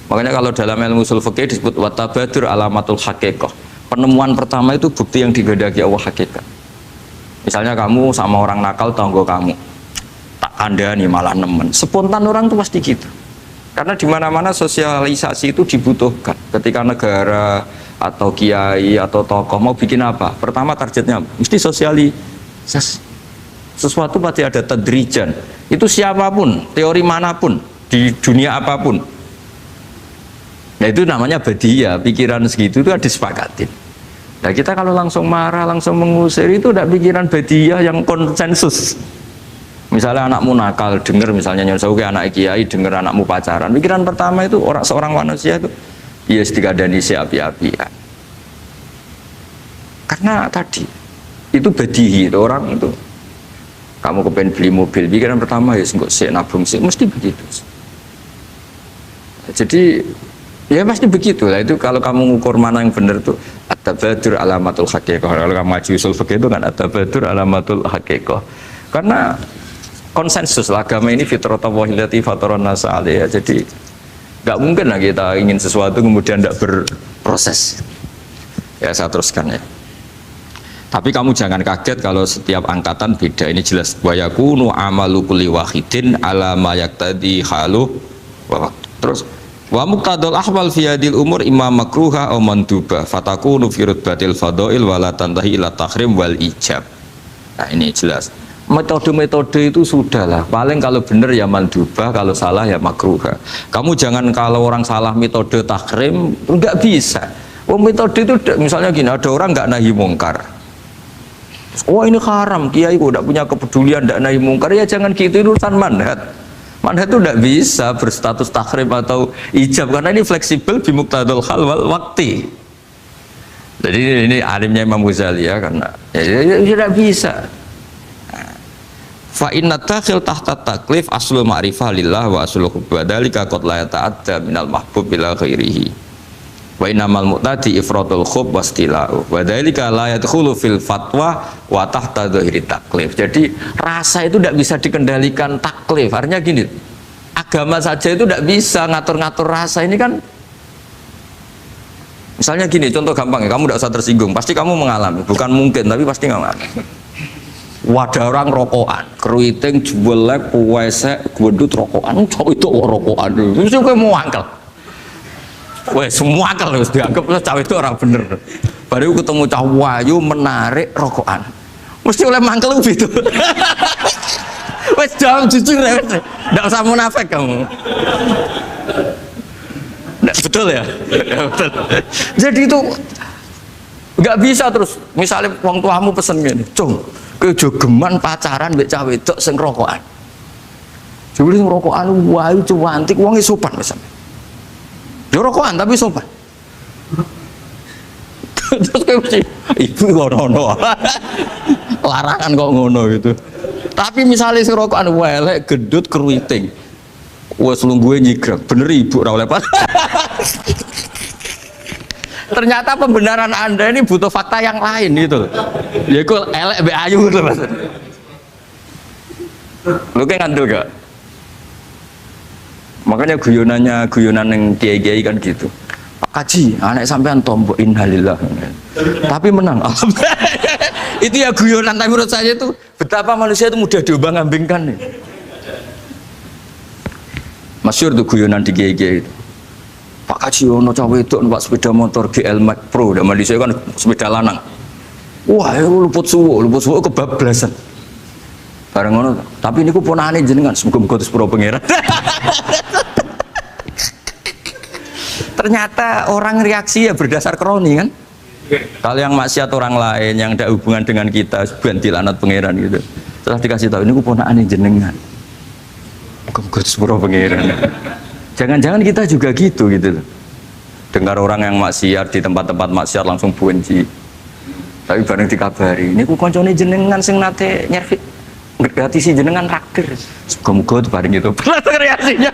Makanya kalau dalam ilmu ushul fikih disebut watabadur alamatul haqiqah. Penemuan pertama itu bukti yang digandaki Allah hakikat. Misalnya kamu sama orang nakal tonggo kamu, tak kandani malah nemen. Spontan orang itu pasti gitu. Karena di mana-mana sosialisasi itu dibutuhkan. Ketika negara atau kiai atau tokoh mau bikin apa, pertama targetnya mesti sosialisasi. Sesuatu pasti ada tadrijan. Itu siapapun, teori manapun, di dunia apapun. Nah itu namanya badiyah, pikiran segitu itu disepakatin. Nah kita kalau langsung marah, langsung mengusir itu udah pikiran badiyah yang konsensus. Misalnya anakmu nakal, dengar misalnya nyonsauke anak kiai, dengar anakmu pacaran. Pikiran pertama itu seorang manusia itu ya dikadani si api-api ya. Karena tadi itu badihi itu orang itu. Kamu kepengen beli mobil, pikiran pertama ya enggak sih nabung sih, mesti begitu. Jadi ya pasti begitu lah. Itu kalau kamu ngukur mana yang benar tuh at-tabadur alamatul haqiqah. Kalau kamu ngaji usul fikih itu kan at-tabadur alamatul haqiqah. Karena konsensus lah, agama ini fitratallahi allati fataran nasa 'alaiha. Jadi nggak mungkin lah kita ingin sesuatu kemudian tidak berproses. Ya saya teruskan ya. Tapi kamu jangan kaget kalau setiap angkatan beda. Ini jelas wa yakunu amalu kulli wahidin ala ma yaqtadi halu wa waqtu. Terus wa muqtadul ahwal fi hadil umur imma makruha aw mandubah fatakunu fi rutbatil fadail wala tantahi ila tahrim wal ijab. Nah ini jelas. Metode-metode itu sudahlah. Paling kalau benar ya mandubah, kalau salah ya makruha. Kamu jangan kalau orang salah metode tahrim enggak bisa. Oh metode itu misalnya gini, ada orang enggak nahi mungkar. Oh ini haram, kiai kok tidak punya kepedulian, tidak nahi mungkar, ya jangan gitu, itu urusan manhat. Manhat itu tidak bisa berstatus tahrim atau ijab karena ini fleksibel bimuktadul hal wal wakti. Jadi ini alimnya Imam Ghazali ya, karena ya tidak bisa. Fa inna takhil tahta taklif aslul ma'rifah lillah wa aslul hubba dzalika qad la yata'adda minal mahbub ila ghairihi. Wa innamal mu'tadi ifratul khub wastila'u wa dzalika la yadkhulu fil fatwa wa tahta dzahiri taklif. Jadi rasa itu tidak bisa dikendalikan taklif. Artinya gini, agama saja itu tidak bisa ngatur-ngatur rasa. Ini kan misalnya gini, contoh gampang ya, kamu tidak usah tersinggung, pasti kamu mengalami, bukan mungkin tapi pasti mengalami. Wadah orang rokokan, keriting, juelek, puwesek, gwedut rokokan, cowok itu rokokan, mesti kamu mau angkel. Wah semua akal harus dianggap cawe itu orang bener. Baru ketemu cah wayu menarik rokokan, mesti oleh mangkel gitu. Wes jawab jujur ya, tidak usah munafik kamu. Betul ya? Ya betul. Jadi itu nggak bisa terus. Misalnya wong tuamu pesen gini, cung, kejogeman pacaran mbek cah wedok sing rokokan. Jadi sing rokokan wayu cuantik, wong sopan misalnya. Dia rokokan tapi sopan. Terus kayak mesti ibu ngono, larangan kok ngono gitu. Tapi misalnya si rokokan welek, gedut, keruiting, wes lungguhe nyigrek, bener ibu ora oleh pas. Ternyata pembenaran Anda ini butuh fakta yang lain gitu. Ya iku elek mbek ayu gitu Mas. Lu kayak ngandel gak? Makanya guyonan yang kiai-kiai kan gitu. Pak Kaji, anak sampean tombok innalillah. Tapi menang. Itu ya guyonan, tapi menurut saya itu betapa manusia itu mudah diombang-ambingkan nih. Masyhur tuh guyonan di kiai-kiai itu. Pak Kaji ono cawe itu numpak sepeda motor GL Max Pro, dan Malaysia kan sepeda lanang. Wah, luput suwo kebablasan. Bareng ngono, tapi niku ponakane jenengan semoga-moga terus pro pangeran. Ternyata orang reaksi ya berdasar kroni kan. Kalau yang maksiat orang lain yang ada hubungan dengan kita ganti lanat pangeran gitu. Setelah dikasih tahu niku ponakane jenengan. Moga-moga terus pro pangeran. Jangan-jangan kita juga gitu loh. Dengar orang yang maksiat di tempat-tempat maksiat langsung benci. Tapi bareng dikabari, niku koncone jenengan sing nate nyervis ngerti si jenengan raktir. Semoga-moga itu bareng itu. Reaksinya.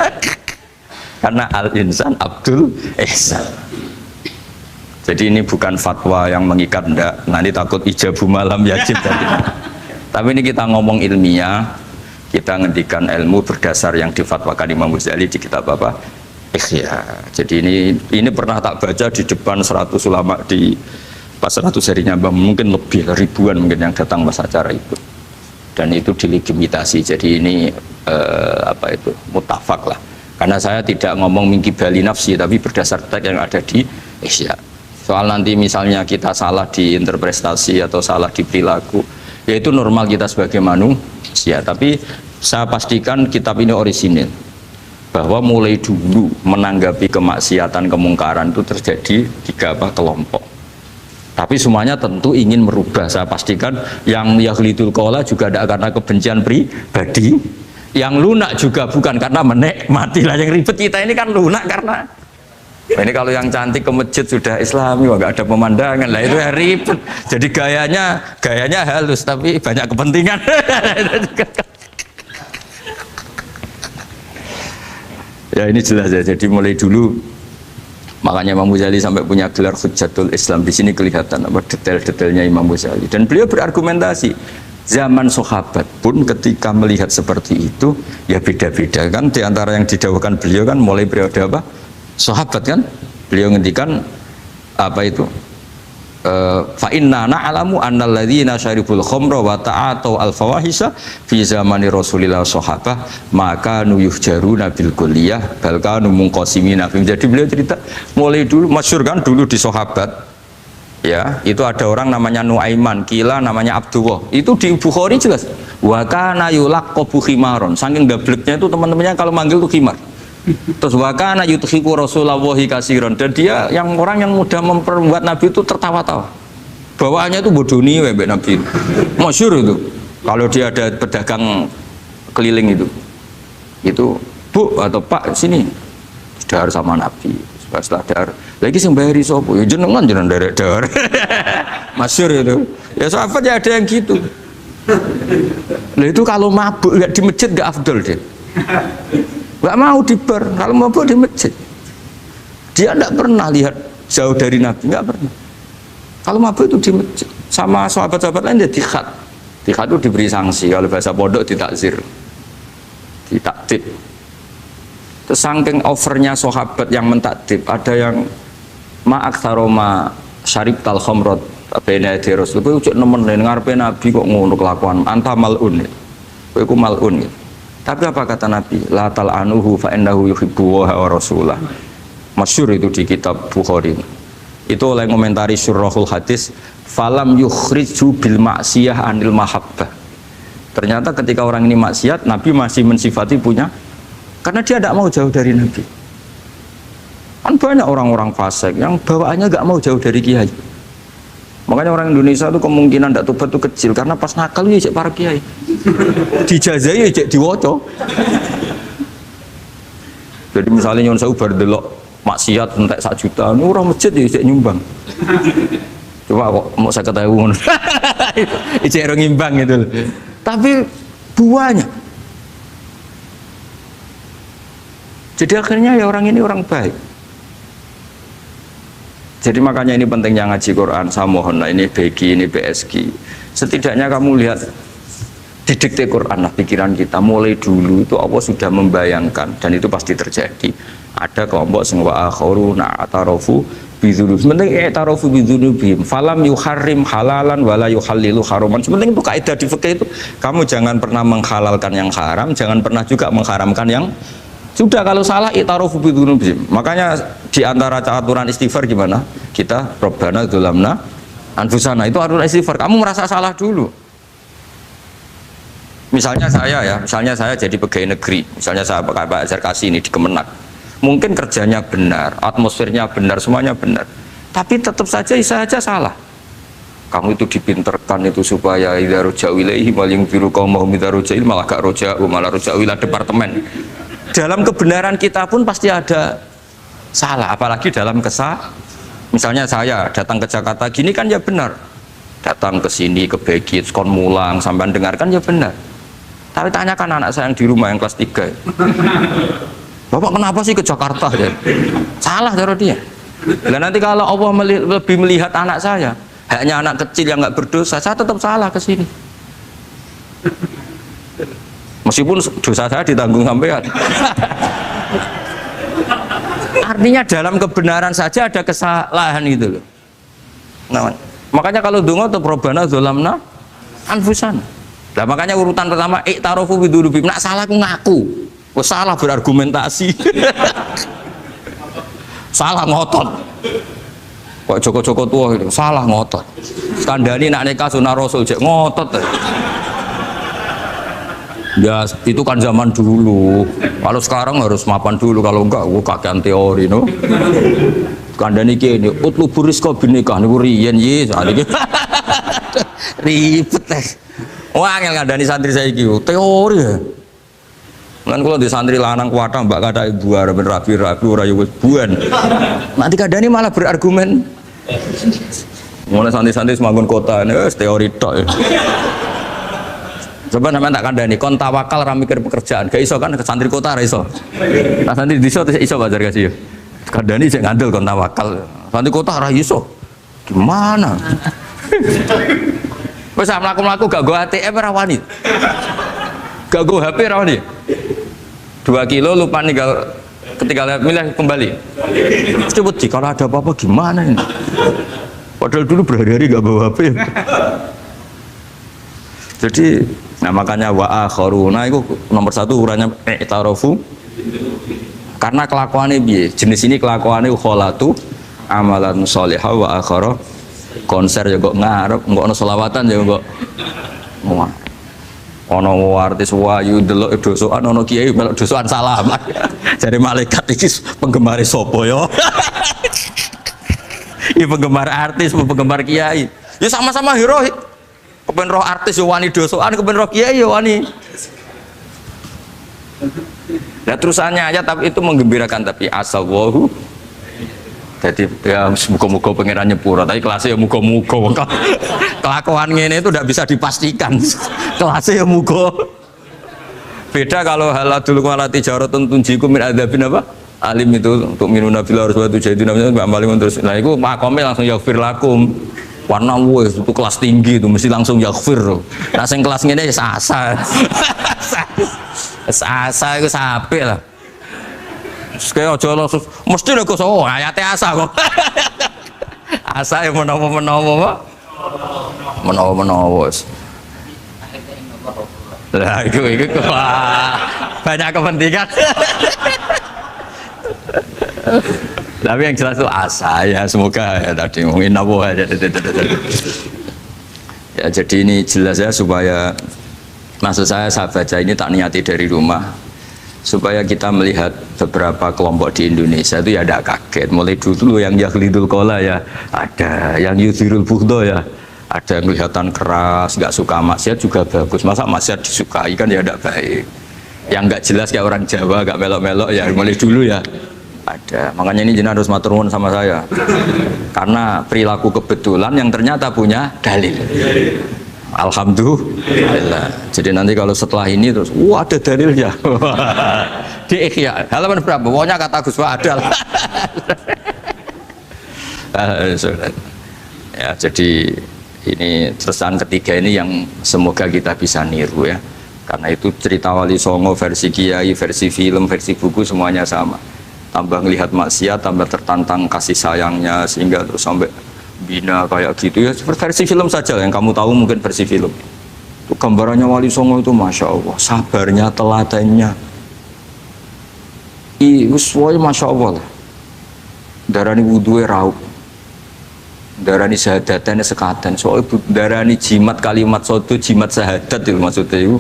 karena al-insan Abdul ihsan. Jadi ini bukan fatwa yang mengikat, enggak, nanti takut ijabu malam yajib tadi. Tapi ini kita ngomong ilmiah, kita ngendikan ilmu berdasar yang difatwakan Imam Ghazali di kitab apa? Ikhya. Jadi ini pernah tak baca di depan 100 ulama di pas 100 harinya, mungkin lebih ribuan mungkin yang datang pas acara itu. Dan itu dilegitimasi. Jadi ini mutafak lah. Karena saya tidak ngomong mingkibali nafsi, tapi berdasar teks yang ada di Ihya. Soal nanti misalnya kita salah di interpretasi atau salah di perilaku, yaitu normal kita sebagai manusia. Tapi saya pastikan kitab ini orisinil, bahwa mulai dulu menanggapi kemaksiatan kemungkaran itu terjadi 3 kelompok. Tapi semuanya tentu ingin merubah. Saya pastikan yang yahlidul qaula juga tidak karena kebencian pribadi, yang lunak juga bukan karena menikmati. Lah yang ribet kita ini kan lunak karena ini kalau yang cantik ke masjid sudah Islami, nggak ada pemandangan, lah itu yang ribet. Jadi gayanya halus tapi banyak kepentingan. Ya ini jelas ya. Jadi mulai dulu makanya Imam Ghazali sampai punya gelar Hujjatul Islam. Di sini kelihatan apa detail-detailnya Imam Ghazali. Dan beliau berargumentasi. Zaman sahabat pun ketika melihat seperti itu ya beda-beda kan. Di antara yang didawahkan beliau kan mulai periode apa? Sahabat kan. Beliau ngendikan apa itu? Fa inna na'lamu annal ladzina syaribul khamra wa ta'atu al fawahisha fi zamani Rasulillah sahabah maka nuyuhjaruna bil kulliyah bal kanu munqasimina. Jadi beliau cerita mulai dulu masyhur kan dulu di sahabat ya, itu ada orang namanya Nuaiman, kila namanya Abdullah. Itu di Bukhari jelas. Wa kana yulaqabu khimaron. Saking gableknya itu teman-temannya kalau manggil tuh khimar. Terus wakana yuthiku Rasulullahi kasiron, dan dia yang orang yang mudah memperbuat Nabi itu tertawa-tawa. Bawaannya itu bodoni webek Nabi. Masyhur itu. Kalau dia ada pedagang keliling itu Bu atau Pak sini dahar sama Nabi. Setelah dahar lagi sing bayari sapa? Ya jenengan dahar. Masyhur itu. Ya sahabat ya ada yang gitu. Lah itu kalau mabuk di masjid gak afdol deh. Gak mau di bar, kalau mabuk di masjid. Dia tidak pernah lihat jauh dari Nabi, nggak pernah. Kalau mabuk itu di masjid. Sama sahabat-sahabat lain dia dikhat. Dikhat itu diberi sanksi, kalau bahasa pondok ditakzir, ditaktib. Terus saking overnya sahabat yang mentakdib, ada yang ma'aksaroma syarib tal khomrot bena di Rasul. Kowe ujuk nemen ngarepe Nabi kok ngono kelakuan, anta malun. Kowe ku malun. Tapi apa kata Nabi? La tal'anuhu fa innahu yuhibbu wa rasulah. Masyhur itu di kitab Bukhari. Itu oleh komentari Syurahul Hadis, falam yukhriju bil maksiyah anil mahabbah. Ternyata ketika orang ini maksiat, Nabi masih mensifati punya, karena dia tidak mau jauh dari Nabi. Kan banyak orang-orang fasik yang bawaannya nggak mau jauh dari kiai. Makanya orang Indonesia itu kemungkinan tidak tobat itu kecil, karena pas nakal ya cek para kiai dijazai ya cek diwoco. Jadi misalnya nyon saya bar delok maksiat entek 1 juta, ini orang masjid ya cek nyumbang. Coba kok mau saya ketahui cek orang ngimbang gitu. Tapi buahnya. Jadi akhirnya ya orang ini orang baik. Jadi makanya ini pentingnya ngaji Quran. Saya mohon lah, ini BG, ini BSG. Setidaknya kamu lihat didikte Quran lah pikiran kita. Mulai dulu itu Allah sudah membayangkan, dan itu pasti terjadi. Ada kelompok sing wa akharu na'tarafu bidzunub. Sementing i'tarafu bidzunubihim. Falam yuharrim halalan wala yuhallilu haraman. Sementing itu kaidah di fikih itu. Kamu jangan pernah menghalalkan yang haram, jangan pernah juga mengharamkan yang sudah. Kalau salah i'tarafu bidzunubihim. Makanya di antara aturan istighfar gimana? Kita Rabbana dzulamna anfusana, itu aturan istighfar. Kamu merasa salah dulu. Misalnya saya jadi pegawai negeri, misalnya saya Pak Zarkasi ini di Kemenak. Mungkin kerjanya benar, atmosfernya benar, semuanya benar. Tapi tetap saja saya salah. Kamu itu dipinterkan itu supaya idza roja'u ilaihi wal yunziru qaumahum idza roja'il malah gak roja'u, malah roja'u ila departemen. Dalam kebenaran kita pun pasti ada salah, apalagi dalam misalnya saya datang ke Jakarta gini kan ya benar, datang ke sini ke Begit kon mulang sampai dengarkan ya benar. Tapi tanyakan anak saya yang di rumah yang kelas 3 Bapak kenapa sih ke Jakarta? Ya? Salah cara dia. Dan nanti kalau Allah lebih melihat anak saya, hanya anak kecil yang nggak berdosa, saya tetap salah ke sini. Meskipun dosa saya ditanggung sampean. Artinya dalam kebenaran saja ada kesalahan itu loh. Nah, makanya kalau donga tetap Robbana dzolamna anfusana. Nah, makanya urutan pertama i'tarofu bidzunubihim. Nak salah aku ngaku. Wes salah berargumentasi. Salah ngotot. Kok Joko-Joko tua itu salah ngotot. Kandhani nak nikah sunah Rasul jek ngotot. Ya itu kan zaman dulu. Kalau sekarang harus mapan dulu, kalau enggak kakean teori no. Kandhani kene utlubu rizqa binikah niku riyen ye sakniki. Ribet teh. Wah angel kandhani santri saiki teori ya. Kan kalau di santri lanang kuwata mbak kata ibu arep rapi-rapi ora yo buan. Nanti kandhani malah berargumen. Mulai santri-santri semangun kota ini teori tok. Coba namanya tak kandani, kon tawakal ra mikir pekerjaan, gak iso kan ke santri kota ra iso. Nah santri desa iso bajar kasih. Kandani sik ngandel kon tawakal. Santri kota ra iso. Gimana? Wes mlaku-mlaku gak go ATM ra wani. Gak go HP ra wani. 2 kilo lupa ninggal ketika milih kembali. Coba sih kalau ada apa-apa gimana ini? Padahal dulu berhari-hari gak bawa HP. Jadi nah makanya wa akharuna itu nomor 1 ukurannya i'tarofu karena kelakuannya piye jenis ini kelakuannya kholatu amalan sholihah wa akhara konser ya kok ngarep engko ana selawatan ya kok ana artis wayu delok dosokan ana kiai melok dosokan salaman jare malaikat iki penggemar sapa ya ya penggemar artis penggemar kiai ya sama-sama hero. Kepen roh artis yo wani dosokan, kepen roh kiai yo wani. Nah terusannya aja tapi itu menggembirakan tapi asallahu. Jadi ya muga-muga pangeran nyepuro, tapi kelasnya ya muga-muga. Kelakuan ngene itu tidak bisa dipastikan. Kelasnya ya muga. Beda kalau haladul walati jaratun tunjikum min adzabin apa? Alim itu untuk minuna fil harus batu jadi namanya Mbak Malim terus. Nah itu makome langsung yaghfir lakum. Warna wes itu kelas tinggi itu mesti langsung yaghfir. Nah sing kelas ngene ya asa. Asa iku sape lah. Sekaya aja langsung mesti lho kok ayate asa kok. Asa ya menawa-menawa. Menawa-menawa. Lah itu banyak kepentingan. Tapi yang jelas itu asa ya semoga ya tadi mungkin apa aja ya jadi ini jelas ya supaya maksud saya baca ini tak niati dari rumah supaya kita melihat beberapa kelompok di Indonesia itu ya tidak kaget mulai dulu yang yakhlidul qola ya ada yang yudhirul bughdo ya ada yang kelihatan keras nggak suka maksiat juga bagus masa maksiat disukai kan ya tidak baik yang nggak jelas kayak orang Jawa nggak melok-melok ya mulai dulu ya ada, makanya ini jenengan harus matur nuwun sama saya karena perilaku kebetulan yang ternyata punya dalil. Alhamdulillah. Jadi nanti kalau setelah ini terus wah ada dalilnya di Ikhya halaman berapa? Pokoknya kata Gus Wa ada ya jadi ini terusan ketiga ini yang semoga kita bisa niru ya karena itu cerita Wali Songo versi kiai, versi film, versi buku semuanya sama tambah ngelihat maksiat, tambah tertantang kasih sayangnya sehingga terus sampai bina kayak gitu ya versi film saja yang kamu tahu mungkin versi film itu gambarannya Wali Songo itu Masya Allah sabarnya telatennya itu semuanya Masya Allah lah darani wudhunya raup darani syahadatnya sekaten soalnya darani jimat kalimat soto jimat syahadat itu maksudnya itu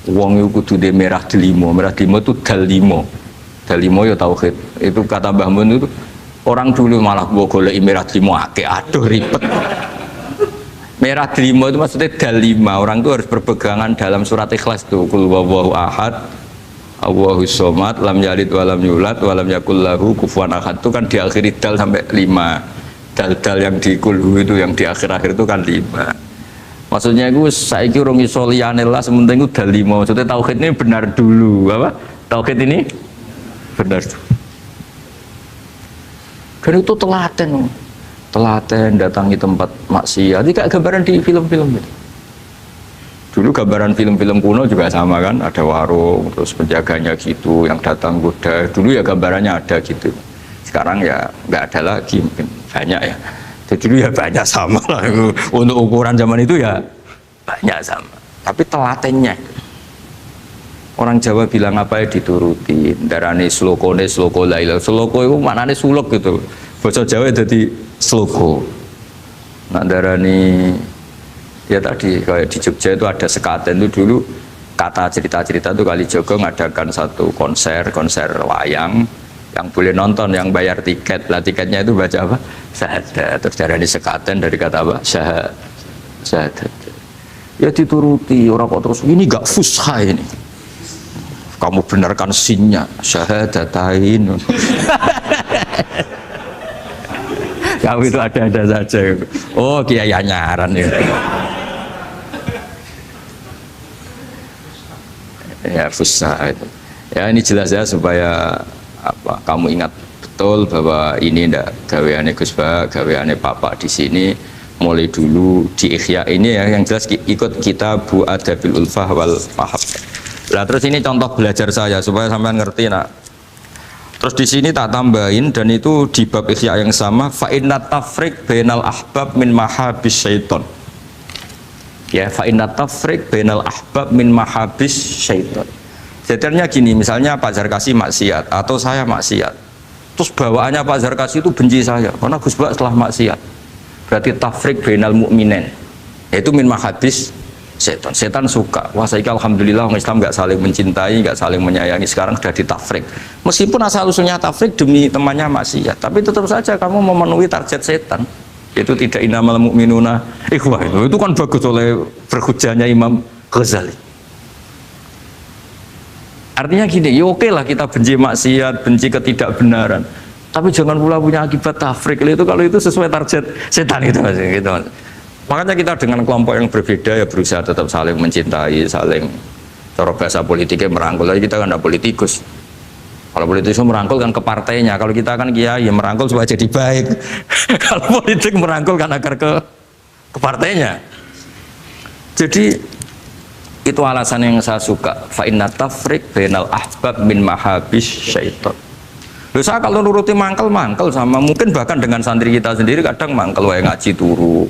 uang itu kudu de merah delimo itu dal limo dalimo ya tauhid itu kata Mbah Mun itu orang dulu malah gua golek merah delimo akeh aduh ribet merah delimo itu maksudnya dalima orang itu harus berpegangan dalam surat Ikhlas tuh kul huwallahu ahad Allahus somad lam yalid walam yulad walam yakul lahu kufuwan ahad itu kan diakhiri dal sampai 5 dal-dal yang di kulhu itu yang di akhir-akhir itu kan 5 maksudnya itu saiki urung iso liyane lah sementing itu dalima maksudnya tauhid ini benar dulu apa Tauhid ini benar. Dan itu telaten datangi tempat maksiat. Ini kayak gambaran di film-film itu. Dulu gambaran film-film kuno juga sama kan, ada warung, terus penjaganya gitu, yang datang goda. Dulu ya gambarannya ada gitu. Sekarang ya nggak ada lagi, mungkin banyak ya. Jadi dulu ya banyak sama lah. Untuk ukuran zaman itu ya banyak sama. Tapi telatennya, orang Jawa bilang apa ya dituruti. Darani sloko laila. Sloko itu maknanya suluk gitu. Bahasa Jawa jadi sloko. Nah darani ya tadi kayak di Jogja itu ada sekaten itu dulu kata cerita-cerita itu Kalijogo ngadakan satu konser wayang yang boleh nonton, yang bayar tiket. Lah tiketnya itu baca apa? Syahadat. Terus dari sekaten dari kata apa? Syahadat. Ya dituruti orang kok terus ini gak fusha ini. Kamu benarkan sinnya syahadatain. Kamu itu ada saja. Oh kiai nyaran ya. Ya fusha itu. Ya ini jelas ya supaya apa kamu ingat betul bahwa ini ndak gaweane Gus Ba, gaweane Bapak di sini mulai dulu di Ikhya ini ya, yang jelas ikut Kitabu Adabil Ulfah wal Mahabbah. Nah terus ini contoh belajar saya supaya sampean ngerti nak. Terus di sini tak tambahin dan itu di bab Ikhya yang sama fa inna tafriq bainal ahbab min mahabis syaiton. Ya fa inna tafriq bainal ahbab min mahabis syaiton. Jadinya gini, misalnya Pak Zarkasi maksiat atau saya maksiat. Terus bawaannya Pak Zarkasi itu benci saya karena Gus Bak setelah maksiat. Berarti tafriq bainal mu'minin. Yaitu min mahabis setan. Setan suka. Wah, saya alhamdulillah orang Islam nggak saling mencintai, nggak saling menyayangi. Sekarang sudah ditafrik. Meskipun asal usulnya tafrik demi temannya maksiat, tapi tetap saja kamu memenuhi target setan. Yaitu tidak innamal mu'minuna ikhwah. Itu kan bagus oleh berhujahnya Imam Ghazali. Artinya gini, ya oke lah kita benci maksiat, benci ketidakbenaran. Tapi jangan pula punya akibat tafrik. Itu kalau itu sesuai target setan itu Mas, gitu Mas. Makanya kita dengan kelompok yang berbeda ya berusaha tetap saling mencintai, saling cara bahasa politiknya merangkul. Jadi kita kan tidak politikus. Kalau politikus merangkul kan ke partainya, kalau kita kan kiai ya merangkul supaya jadi baik. Kalau politik merangkul kan agar ke partainya. Jadi itu alasan yang saya suka. Fa inna tafriq bainal ahbab min mahabis syaiton. Loh, saya kalau nuruti mangkel sama mungkin bahkan dengan santri kita sendiri kadang mangkel wae ngaji turu.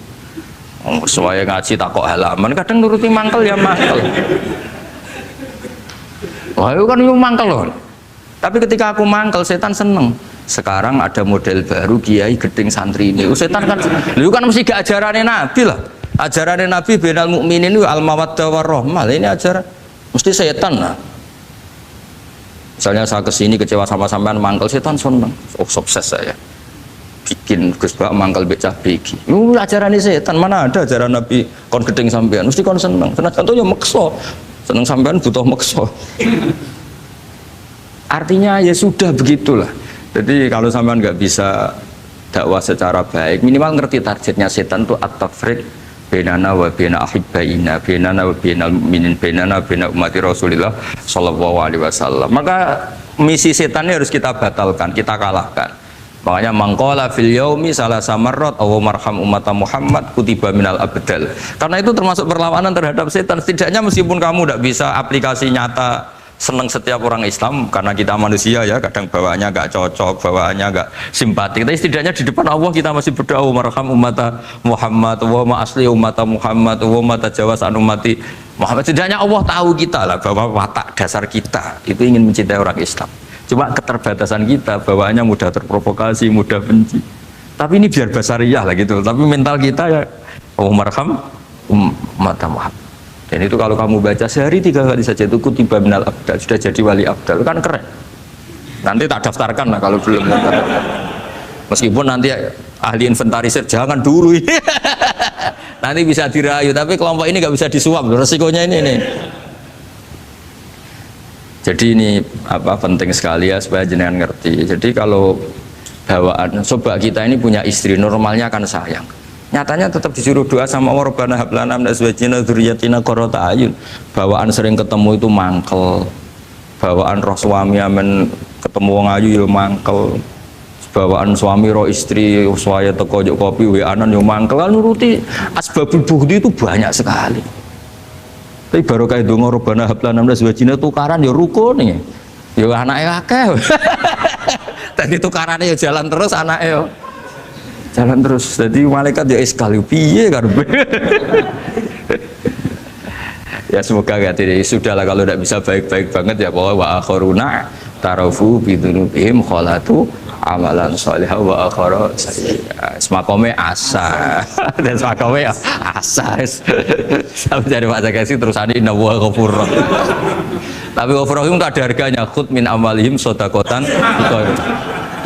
Sesuai ngaji takok halaman kadang nuruti mangkel ya mangkel. Wah, itu kan yo mangkel loh. Tapi ketika aku mangkel setan seneng. Sekarang ada model baru kiai gedeng santri ini. Setan kan lu kan mesti gak ajarannya Nabi lah. Ajarannya Nabi bainal mukminin itu al mawaddah warahmah. Ini ajaran mesti setan lah. Misalnya saya kesini kecewa sama sampean mangkel setan seneng. Oh sukses saya. Bikin Gus Bak mangkel becah begi. Itu ajarannya setan. Mana ada ajaran Nabi kon gedeng sampean mesti kon seneng. Senajan ya mekso. Seneng sampean butuh mekso. Artinya ya sudah begitulah. Jadi kalau sampean nggak bisa dakwah secara baik, minimal ngerti targetnya setan itu at-tafriq bainana wa baina ahibbaina, bainana wa bainal mu'minin, bainana wa baina ummati Rasulillah sallallahu alaihi wasallam. Maka misi setan ini harus kita batalkan, kita kalahkan. Makanya mangqala fil yaumi salasa marrat aw marham ummata Muhammad kutiba minal abdal. Karena itu termasuk perlawanan terhadap setan. Setidaknya meskipun kamu tidak bisa aplikasi nyata senang setiap orang Islam karena kita manusia ya, kadang bawaannya nggak cocok, bawaannya nggak simpatik, tapi setidaknya di depan Allah kita masih berdoa marham ummata Muhammad wa ma asli ummata Muhammad wa ma tajawaz an ummati Muhammad. Setidaknya Allah tahu kita lah bahwa watak dasar kita itu ingin mencintai orang Islam. Cuma keterbatasan kita bawaannya mudah terprovokasi, mudah benci. Tapi ini biar basariyah lah gitu. Tapi mental kita ya marham ummata Muhammad. Dan itu kalau kamu baca sehari 3 kali saja itu kutiba minal abdal, sudah jadi wali abdal, kan keren. Nanti tak daftarkan lah kalau belum. Meskipun nanti ahli inventarisir jangan dulu. Nanti bisa dirayu, tapi kelompok ini nggak bisa disuap, resikonya ini nih. Jadi ini apa penting sekali ya supaya jenengan ngerti. Jadi kalau bawaan, coba kita ini punya istri, normalnya kan sayang. Nyatanya tetap disuruh doa sama Allah, Rabbana hab lana min azwajina dzurriyyatina qurrata a'yun. Bawaan sering ketemu itu mangkel. bawaan roh suami amen ketemu wong ayu yo mangkel, bawaan suami roh istri saya teko jok kopi wa-anan yo mangkel, kan nuruti asbabul bughdi itu banyak sekali. Tapi baru kayak donga robana hablana min azwajina tukaran ya rukun nih. Ya anake akeh. Tadi tukarannya ya jalan terus anake yo. Jalan terus. Jadi malaikat ya iskal piye karepe. Ya semoga gak tidak sudahlah kalau tidak bisa baik-baik banget ya bahwa wa akharuna tarafu bidunubihim kholatu amalan sholihah wa akhara semakome asa dan semakome asa sampai dari Pak Zakasi terusane inna wa ghafurur tapi ghafurur itu tak ada harganya khud min amalihim sodakotan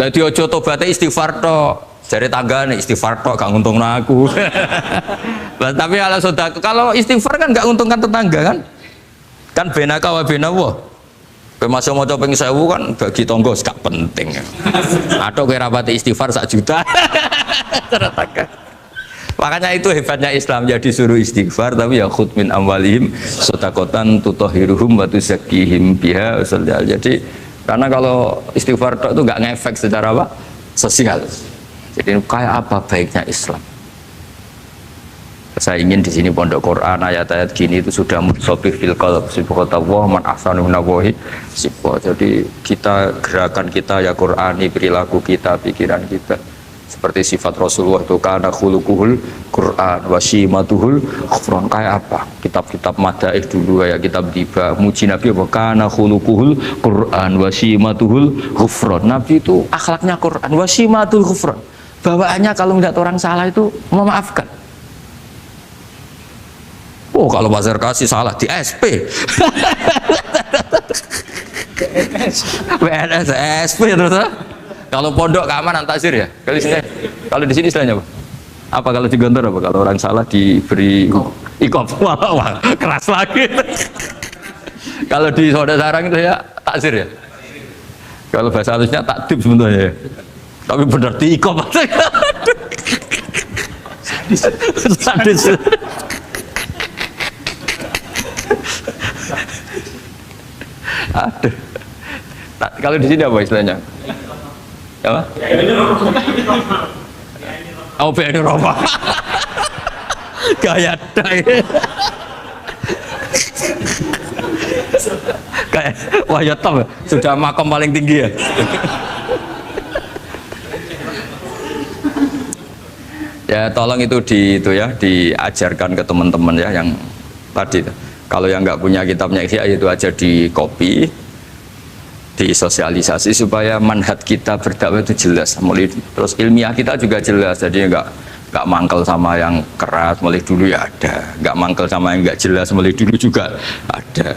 jadi ojo tobatnya istighfar tok jari tanggane istighfar tok gak nguntungno aku. Tapi kalau kalau istighfar kan gak nguntungkan tetangga kan? Kan benaka wa benawa. Kowe masuk maca ping 1000 kan bagi tangga gak penting. Atau kowe rapati istighfar 1 juta. Makanya itu hebatnya Islam, jadi suruh istighfar tapi ya khud min amwalihim shadaqatan tutahhiruhum wa tuzakkihim biha. Jadi karena kalau istighfar itu gak ngefek secara apa? Sosial. Jadi kayak apa baiknya Islam? Saya ingin di sini pondok Quran ayat-ayat gini itu sudah musobih fil qalb subhanallah man ahsanu minallahi sibwa. Jadi kita gerakan kita ya Qurani, perilaku kita, pikiran kita seperti sifat Rasulullah itu kana khuluquhul Quran wa simatuhul ghufran. Kayak apa? Kitab-kitab madaih dulu ya, kitab tiba muji Nabi apa kana khuluquhul Quran wa simatuhul ghufran. Nabi itu akhlaknya Quran wa simatul ghufran. Bawaannya kalau melihat orang salah itu memaafkan. Oh kalau Pak Zarkasi salah di SP. PNS SP terus. Kalau pondok keamanan takzir ya. Kalau di sini istilahnya apa? Apa kalau di Gontor apa? Kalau orang salah diberi ikop. Wah, keras lagi. Kalau di Saudara Sarang itu ya takzir ya. Kalau bahasa halusnya takdib sebenarnya ya. Tapi benar diikop. Sadis. Aduh. Kalau di sini apa istilahnya? Apa? Oh, BNI Roma. Gaya dai. Kayak wah ya top, sudah makam paling tinggi ya. Ya tolong itu diajarkan ke teman-teman ya yang tadi. Kalau yang nggak punya kitabnya Ihya itu aja di copy, disosialisasi supaya manhaj kita berdakwah itu jelas. Mulai terus ilmiah kita juga jelas, jadi nggak mangkel sama yang keras mulai dulu ya ada, nggak mangkel sama yang nggak jelas mulai dulu juga ada.